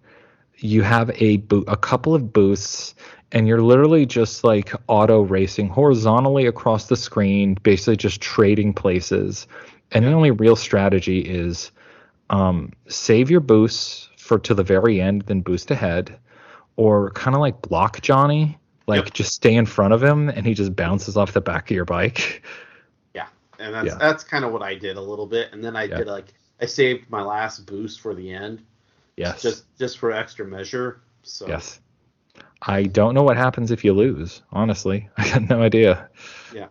You have a couple of boosts, and you're literally just like auto racing horizontally across the screen, basically just trading places. And the only real strategy is save your boosts to the very end, then boost ahead, or kind of like block Johnny, like just stay in front of him and he just bounces off the back of your bike. Yeah, and that's kind of what I did a little bit, and then I did I saved my last boost for the end. Yes. Just for extra measure. So. Yes. I don't know what happens if you lose, honestly. I got no idea. Yeah.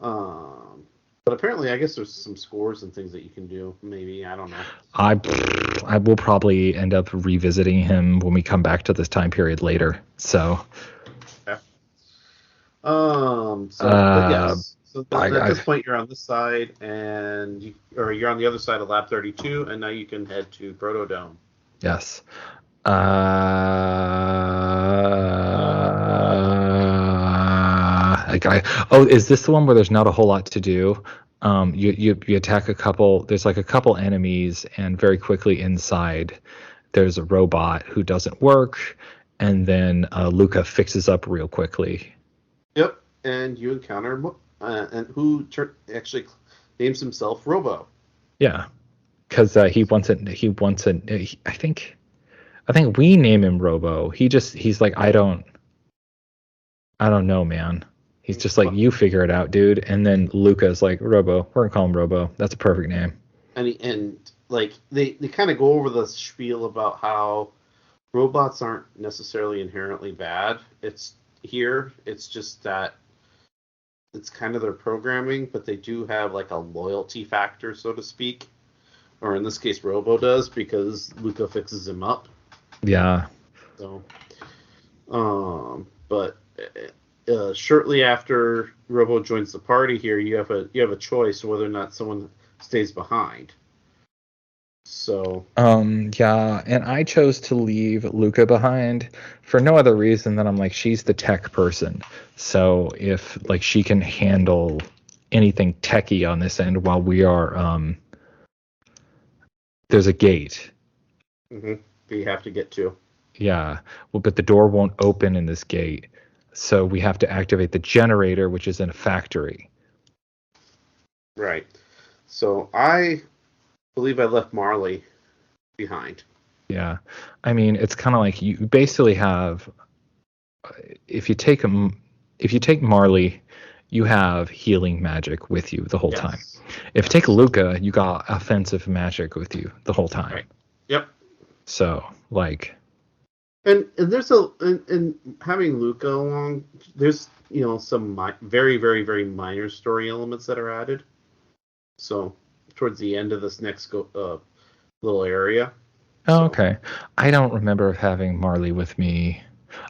But apparently, I guess there's some scores and things that you can do. Maybe, I don't know. I will probably end up revisiting him when we come back to this time period later. So. Yeah. But yes. So at I this point, you're on this side, or you're on the other side of Lab 32, and now you can head to Protodome. yes. Is this the one where there's not a whole lot to do? You attack a couple. There's like a couple enemies, and very quickly inside, there's a robot who doesn't work, and then Luca fixes up real quickly. Yep, and you encounter and who actually names himself Robo. Yeah, because he wants it. I think we name him Robo. He's like, I don't know, man. He's just like, you figure it out, dude. And then Luca's like, Robo. We're gonna call him Robo. That's a perfect name. And like they kind of go over the spiel about how robots aren't necessarily inherently bad. It's just that it's kind of their programming, but they do have like a loyalty factor, so to speak. Or in this case, Robo does, because Luca fixes him up. Yeah. So, but shortly after Robo joins the party here, you have a choice whether or not someone stays behind. So. Yeah, and I chose to leave Luca behind for no other reason than I'm like, she's the tech person. So if like she can handle anything techie on this end while we are there's a gate. Mm-hmm. That you have to get to. Yeah. Well, but the door won't open in this gate. So we have to activate the generator, which is in a factory. Right. So I believe I left Marley behind. Yeah. I mean, it's kind of like you basically have, if you take Marley, you have healing magic with you the whole time. If you take Luca, you got offensive magic with you the whole time. Right. Yep. So like, and there's and having Luca along, there's some very very very minor story elements that are added. So towards the end of this next little area. Oh, okay. I don't remember having Marley with me.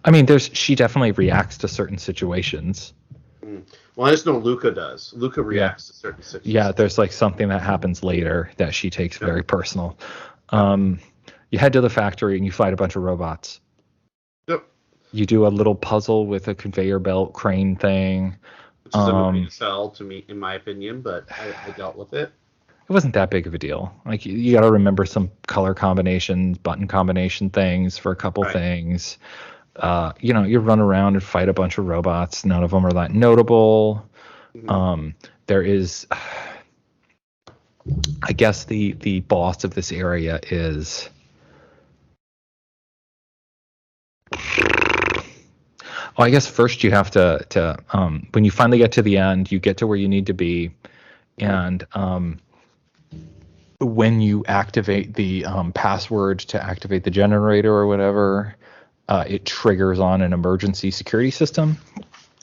I mean, she definitely reacts to certain situations. Well, I just know Luca does. Luca reacts to certain situations. Yeah, there's like something that happens later that she takes very personal. You head to the factory and you fight a bunch of robots. Yep. You do a little puzzle with a conveyor belt crane thing. Which is annoying as hell to me, in my opinion, but I dealt with it. It wasn't that big of a deal. Like you got to remember some color combinations, button combination things for a couple things. You run around and fight a bunch of robots. None of them are that notable. Mm-hmm. There is, I guess the boss of this area is. Well, I guess first you have to when you finally get to the end, you get to where you need to be, and when you activate the password to activate the generator or whatever, it triggers on an emergency security system.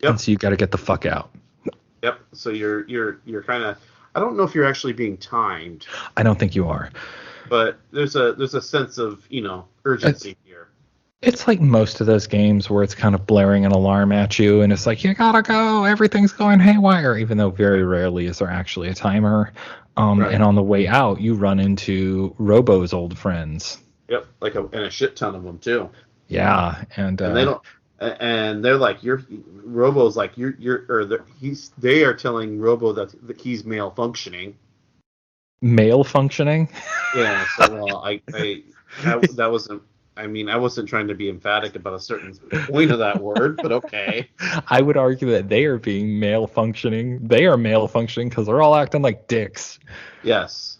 Yep. And so you got to get the fuck out. Yep. So you're kind of, I don't know if you're actually being timed. I don't think you are. But there's a sense of urgency here. It's like most of those games where it's kind of blaring an alarm at you, and it's like, you gotta go, everything's going haywire, even though very rarely is there actually a timer. And on the way out, you run into Robo's old friends. Yep, and a shit ton of them too. Yeah, and they don't, and they're like, Robo's like, they are telling Robo that he's malfunctioning. Malfunctioning? Yeah. So that wasn't. I mean, I wasn't trying to be emphatic about a certain point of that word, but okay. I would argue that they are being malfunctioning. They are malfunctioning because they're all acting like dicks. Yes.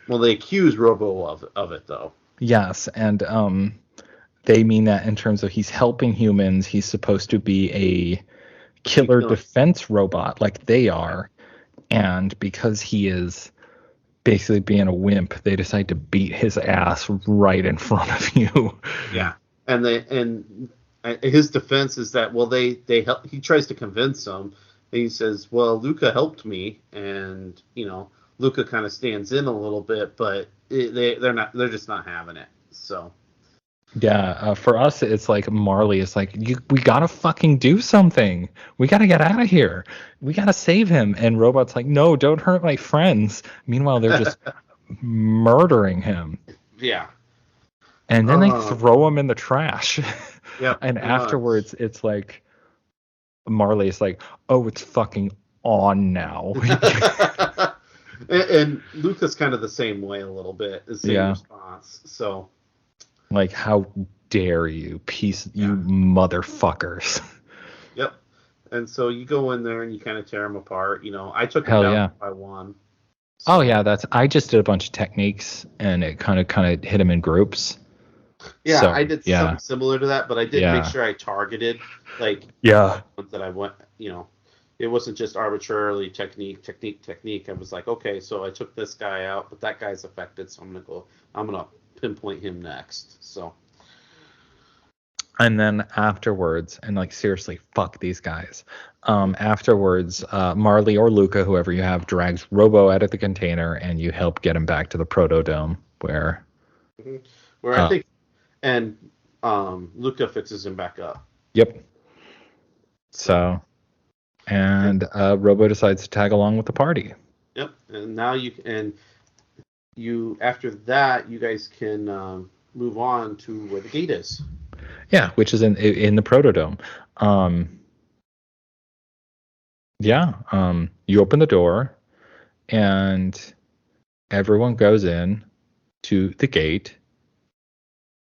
Well, they accuse Robo of it, though. Yes, and they mean that in terms of he's helping humans, he's supposed to be a killer defense robot like they are. And because he is basically being a wimp, they decide to beat his ass right in front of you. Yeah, and his defense is that they help. He tries to convince them, and he says, "Well, Luca helped me," and Luca kind of stands in a little bit, but they're just not having it. So Yeah, for us, it's like Marley is like, we gotta fucking do something. We gotta get out of here. We gotta save him. And Robot's like, no, don't hurt my friends. Meanwhile, they're just murdering him. Yeah. And then they throw him in the trash. Yeah. And Pretty much. afterwards, it's like, Marley's like, oh, it's fucking on now. And Luca's kind of the same way a little bit, the same response. So, like, how dare you, you motherfuckers. Yep. And so you go in there and you kind of tear them apart. I took them down by one. So. Oh yeah, I just did a bunch of techniques and it kind of hit them in groups. Yeah, so, I did something similar to that, but I did make sure I targeted ones that I went. It wasn't just arbitrarily technique. I was like, okay, so I took this guy out, but that guy's affected, so I'm gonna pinpoint him next. So. And then afterwards, and like seriously, fuck these guys. Afterwards, Marley or Luca, whoever you have, drags Robo out of the container, and you help get him back to the Protodome, where I think, and Luca fixes him back up. Yep. So, and Robo decides to tag along with the party. Yep. And now after that, you guys can move on to where the gate is. Yeah, which is in the Protodome. You open the door, and everyone goes in to the gate.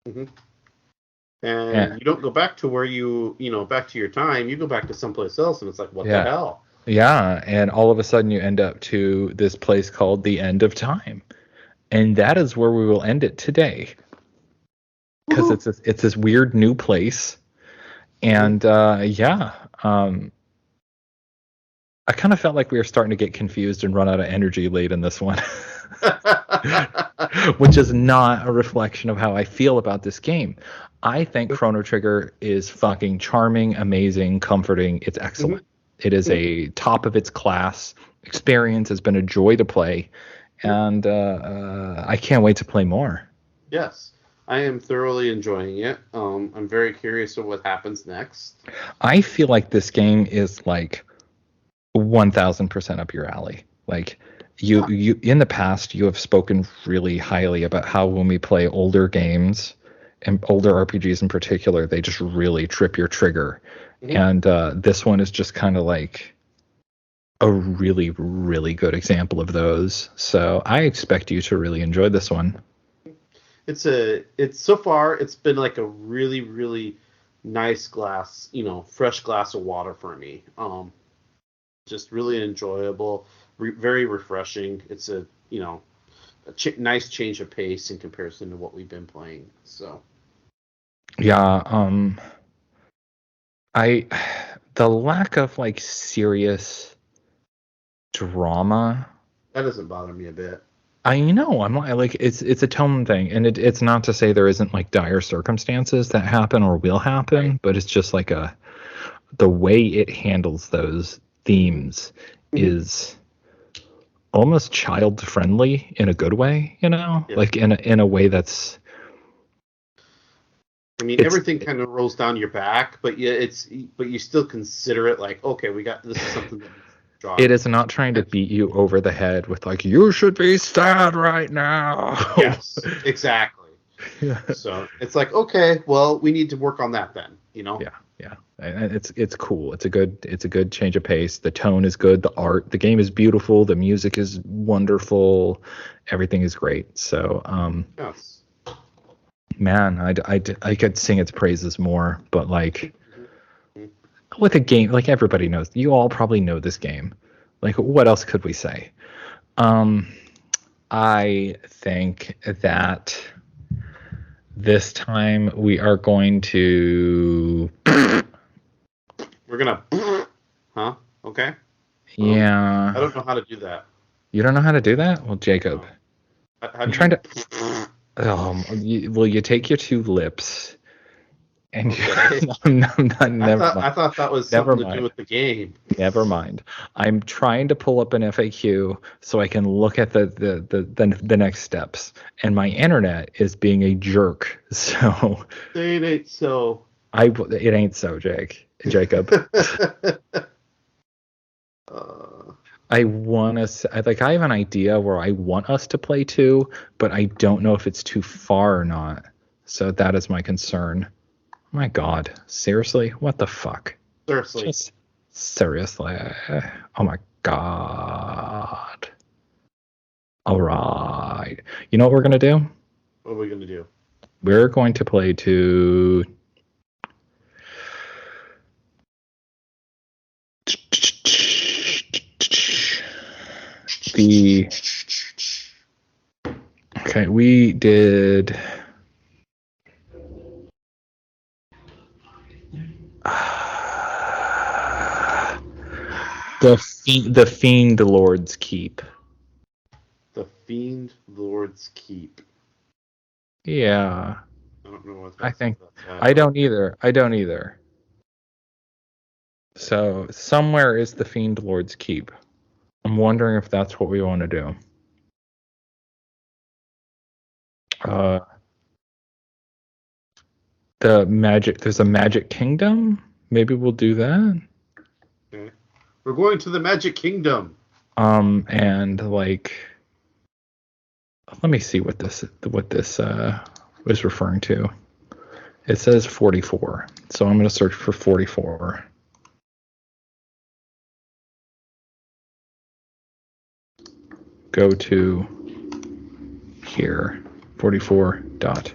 Mm-hmm. And you don't go back to where back to your time. You go back to someplace else, and it's like, what the hell? Yeah, and all of a sudden you end up to this place called the End of Time. And that is where we will end it today. Because it's this weird new place. And I kind of felt like we were starting to get confused and run out of energy late in this one. Which is not a reflection of how I feel about this game. I think Chrono Trigger is fucking charming, amazing, comforting. It's excellent. It is a top of its class experience. Has been a joy to play. And I can't wait to play more. Yes. I am thoroughly enjoying it. I'm very curious of what happens next. I feel like this game is like 1,000% up your alley. Like you in the past, you have spoken really highly about how when we play older games and older RPGs in particular, they just really trip your trigger. Mm-hmm. And this one is just kind of like a really, really good example of those. So I expect you to really enjoy this one. It's so far it's been like a really, really nice glass, fresh glass of water for me. Just really enjoyable, very refreshing. It's a nice change of pace in comparison to what we've been playing. So yeah, the lack of like serious drama, that doesn't bother me a bit. I know, I'm like it's a tone thing, and it's not to say there isn't like dire circumstances that happen or will happen, right. But it's just like the way it handles those themes is almost child friendly in a good way, like in a way that's. I mean, everything kind of rolls down your back, but you still consider it like, okay, this is something that. It is not trying to beat you over the head with like, you should be sad right now. Yes, exactly. Yeah. So it's like, okay, well, we need to work on that then, Yeah. And it's cool. It's a good change of pace. The tone is good. The game is beautiful. The music is wonderful. Everything is great. So, yes. Man, I could sing its praises more, but like. With a game, like everybody knows, you all probably know this game. Like, what else could we say? I think that this time we are going to. We're gonna. Huh? Okay. Yeah. I don't know how to do that. You don't know how to do that? Well, Jacob. I'm trying to. Will you take your two lips And Okay. I thought that was Never something to mind. do with the game. Never mind. I'm trying to pull up an FAQ so I can look at the next steps. And my internet is being a jerk. So It ain't so. it ain't so, Jacob. I want us. I have an idea where I want us to play to, but I don't know if it's too far or not. So that is my concern. My God, seriously, what the fuck? Seriously. Just seriously. Oh my God. All right. You know what we're gonna do? What are we gonna do? We're going to play to. Okay, we did. The Fiend Lord's Keep. The Fiend Lord's Keep. Yeah. I don't know what I think I don't either. So somewhere is the Fiend Lord's Keep. I'm wondering if that's what we want to do. There's a Magic Kingdom. Maybe we'll do that. Okay. We're going to the Magic Kingdom. And like, let me see what this was referring to. It says 44, so I'm going to search for 44. Go to here, 44 dot.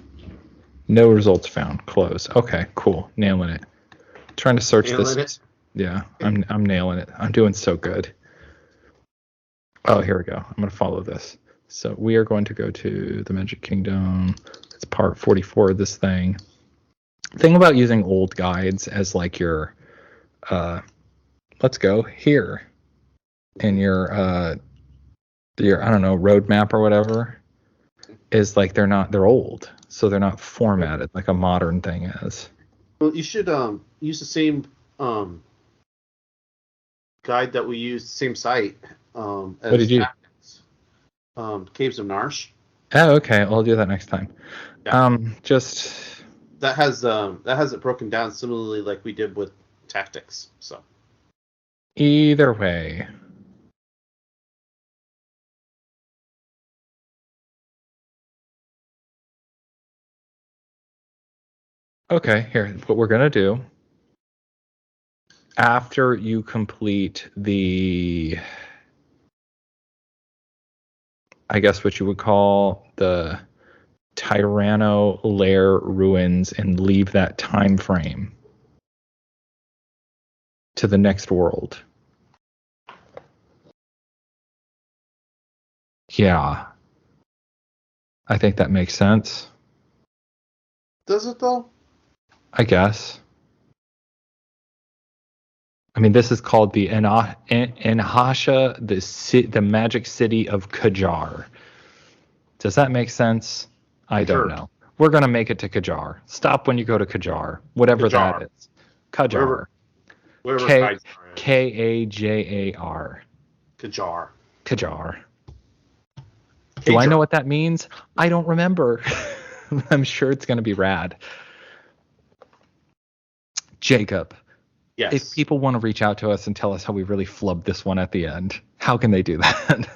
No results found. Close. Okay, cool. Nailing it. Trying to search this. Yeah, I'm nailing it. I'm doing so good. Oh, here we go. I'm going to follow this. So we are going to go to the Magic Kingdom. It's part 44 of this thing. Thing about using old guides as like your let's go here in your I don't know, roadmap or whatever, is like they're old, so they're not formatted like a modern thing is. Well, you should use the same guide that we used, same site as What did you? Caves of Narsh. Oh, okay. I'll do that next time. Yeah. Just that has it broken down similarly like we did with Tactics. So either way. Okay, here, what we're gonna do after you complete the, I guess what you would call the Tyranno Lair ruins, and leave that time frame to the next world. Yeah. I think that makes sense. Does it though? I guess. I mean, this is called the Enhasha, the magic city of Qajar. Does that make sense? I don't know. We're going to make it to Qajar. Stop when you go to Qajar, whatever that is. Qajar. Wherever Kajar. Qajar. Qajar. Do I know what that means? I don't remember. I'm sure it's going to be rad. Jacob. Yes. If people want to reach out to us and tell us how we really flubbed this one at the end, how can they do that?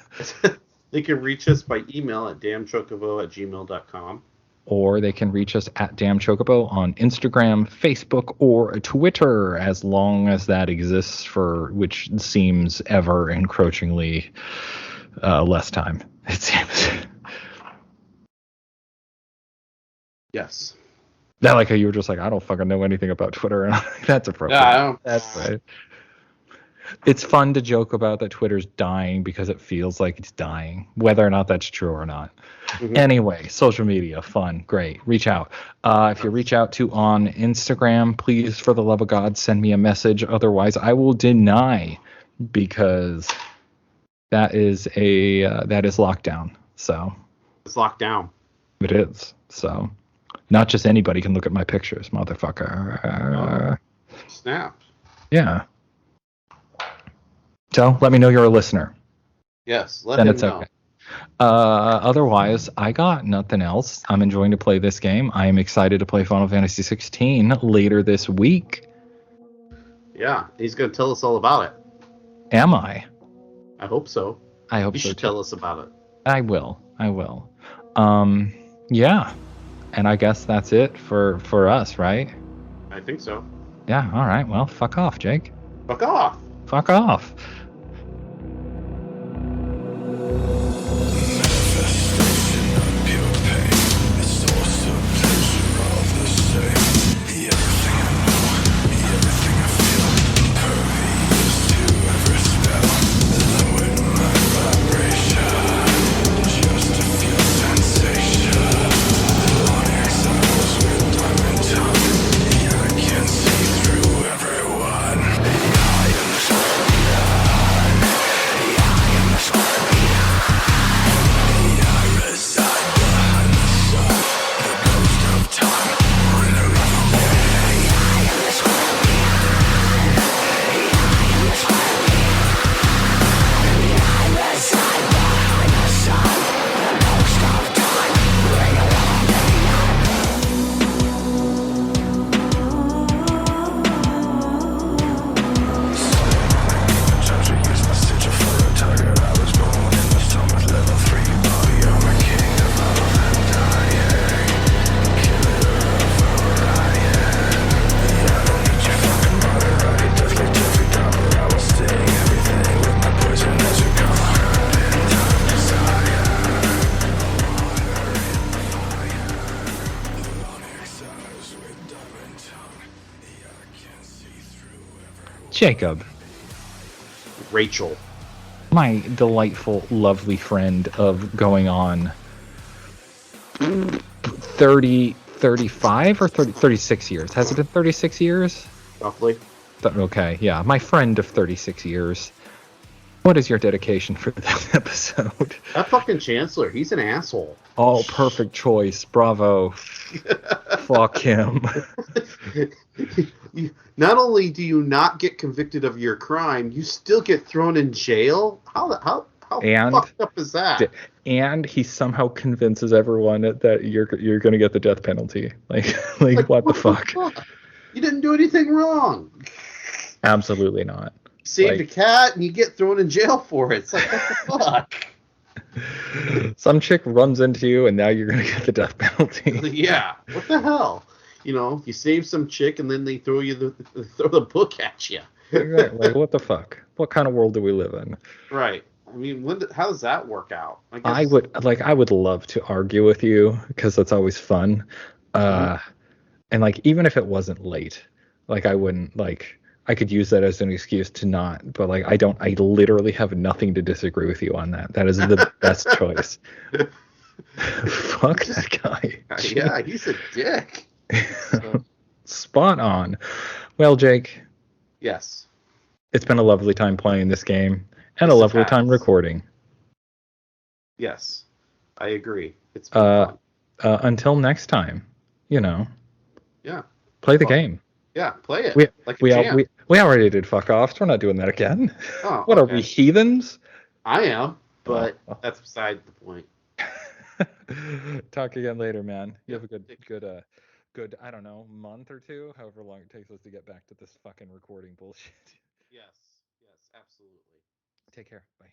They can reach us by email at damnchocobo@gmail.com. Or they can reach us at damnchocobo on Instagram, Facebook, or Twitter, as long as that exists, for which seems ever encroachingly less time, it seems. Yes. Not like how you were just like, I don't fucking know anything about Twitter. And that's appropriate. Yeah, I don't. That's right. It's fun to joke about that Twitter's dying because it feels like it's dying, whether or not that's true or not. Mm-hmm. Anyway, social media, fun, great. Reach out. If you reach out to on Instagram, please, for the love of God, send me a message. Otherwise, I will deny, because that is lockdown. So it's locked down. It is. So Not just anybody can look at my pictures, motherfucker. Snap. Yeah. So let me know you're a listener. Yes, let Then him it's know. okay. Otherwise, I got nothing else. I'm enjoying to play this game. I am excited to play Final Fantasy 16 later this week. Yeah, he's going to tell us all about it. Am I? I hope so. I hope You so should too. tell us about it. I will. Yeah. And I guess that's it for us, right? I think so. Yeah, all right. Well, fuck off, Jake. Fuck off. Fuck off. Jacob. Rachel. My delightful, lovely friend of going on 30, 35 or 30, 36 years. Has it been 36 years? Roughly. Okay, yeah. My friend of 36 years. What is your dedication for this episode? That fucking Chancellor, he's an asshole. Oh, perfect choice. Bravo. Fuck him. Not only do you not get convicted of your crime, you still get thrown in jail? How fucked up is that? And he somehow convinces everyone that you're going to get the death penalty. Like what the fuck? You didn't do anything wrong. Absolutely not. Saved a cat and you get thrown in jail for it. It's like, what the fuck? Some chick runs into you and now you're going to get the death penalty. Yeah. What the hell? You know, you save some chick and then they throw the book at you. Right. Like, what the fuck? What kind of world do we live in? Right. I mean, how does that work out? I would love to argue with you because that's always fun. And like, even if it wasn't late, like I wouldn't I could use that as an excuse to not, but like, I literally have nothing to disagree with you on that. That is the best choice. Fuck that guy. Yeah, he's a dick. So. Spot on. Well, Jake. Yes. It's been a lovely time playing this game and a lovely time recording. Yes, I agree. It's been fun. Until next time, Yeah. Play the game. Yeah, play it. We already did fuck offs. We're not doing that again. Oh, what are we, heathens? I am, but that's beside the point. Talk again later, man. You have a good, I don't know, month or two, however long it takes us to get back to this fucking recording bullshit. Yes, absolutely. Take care. Bye.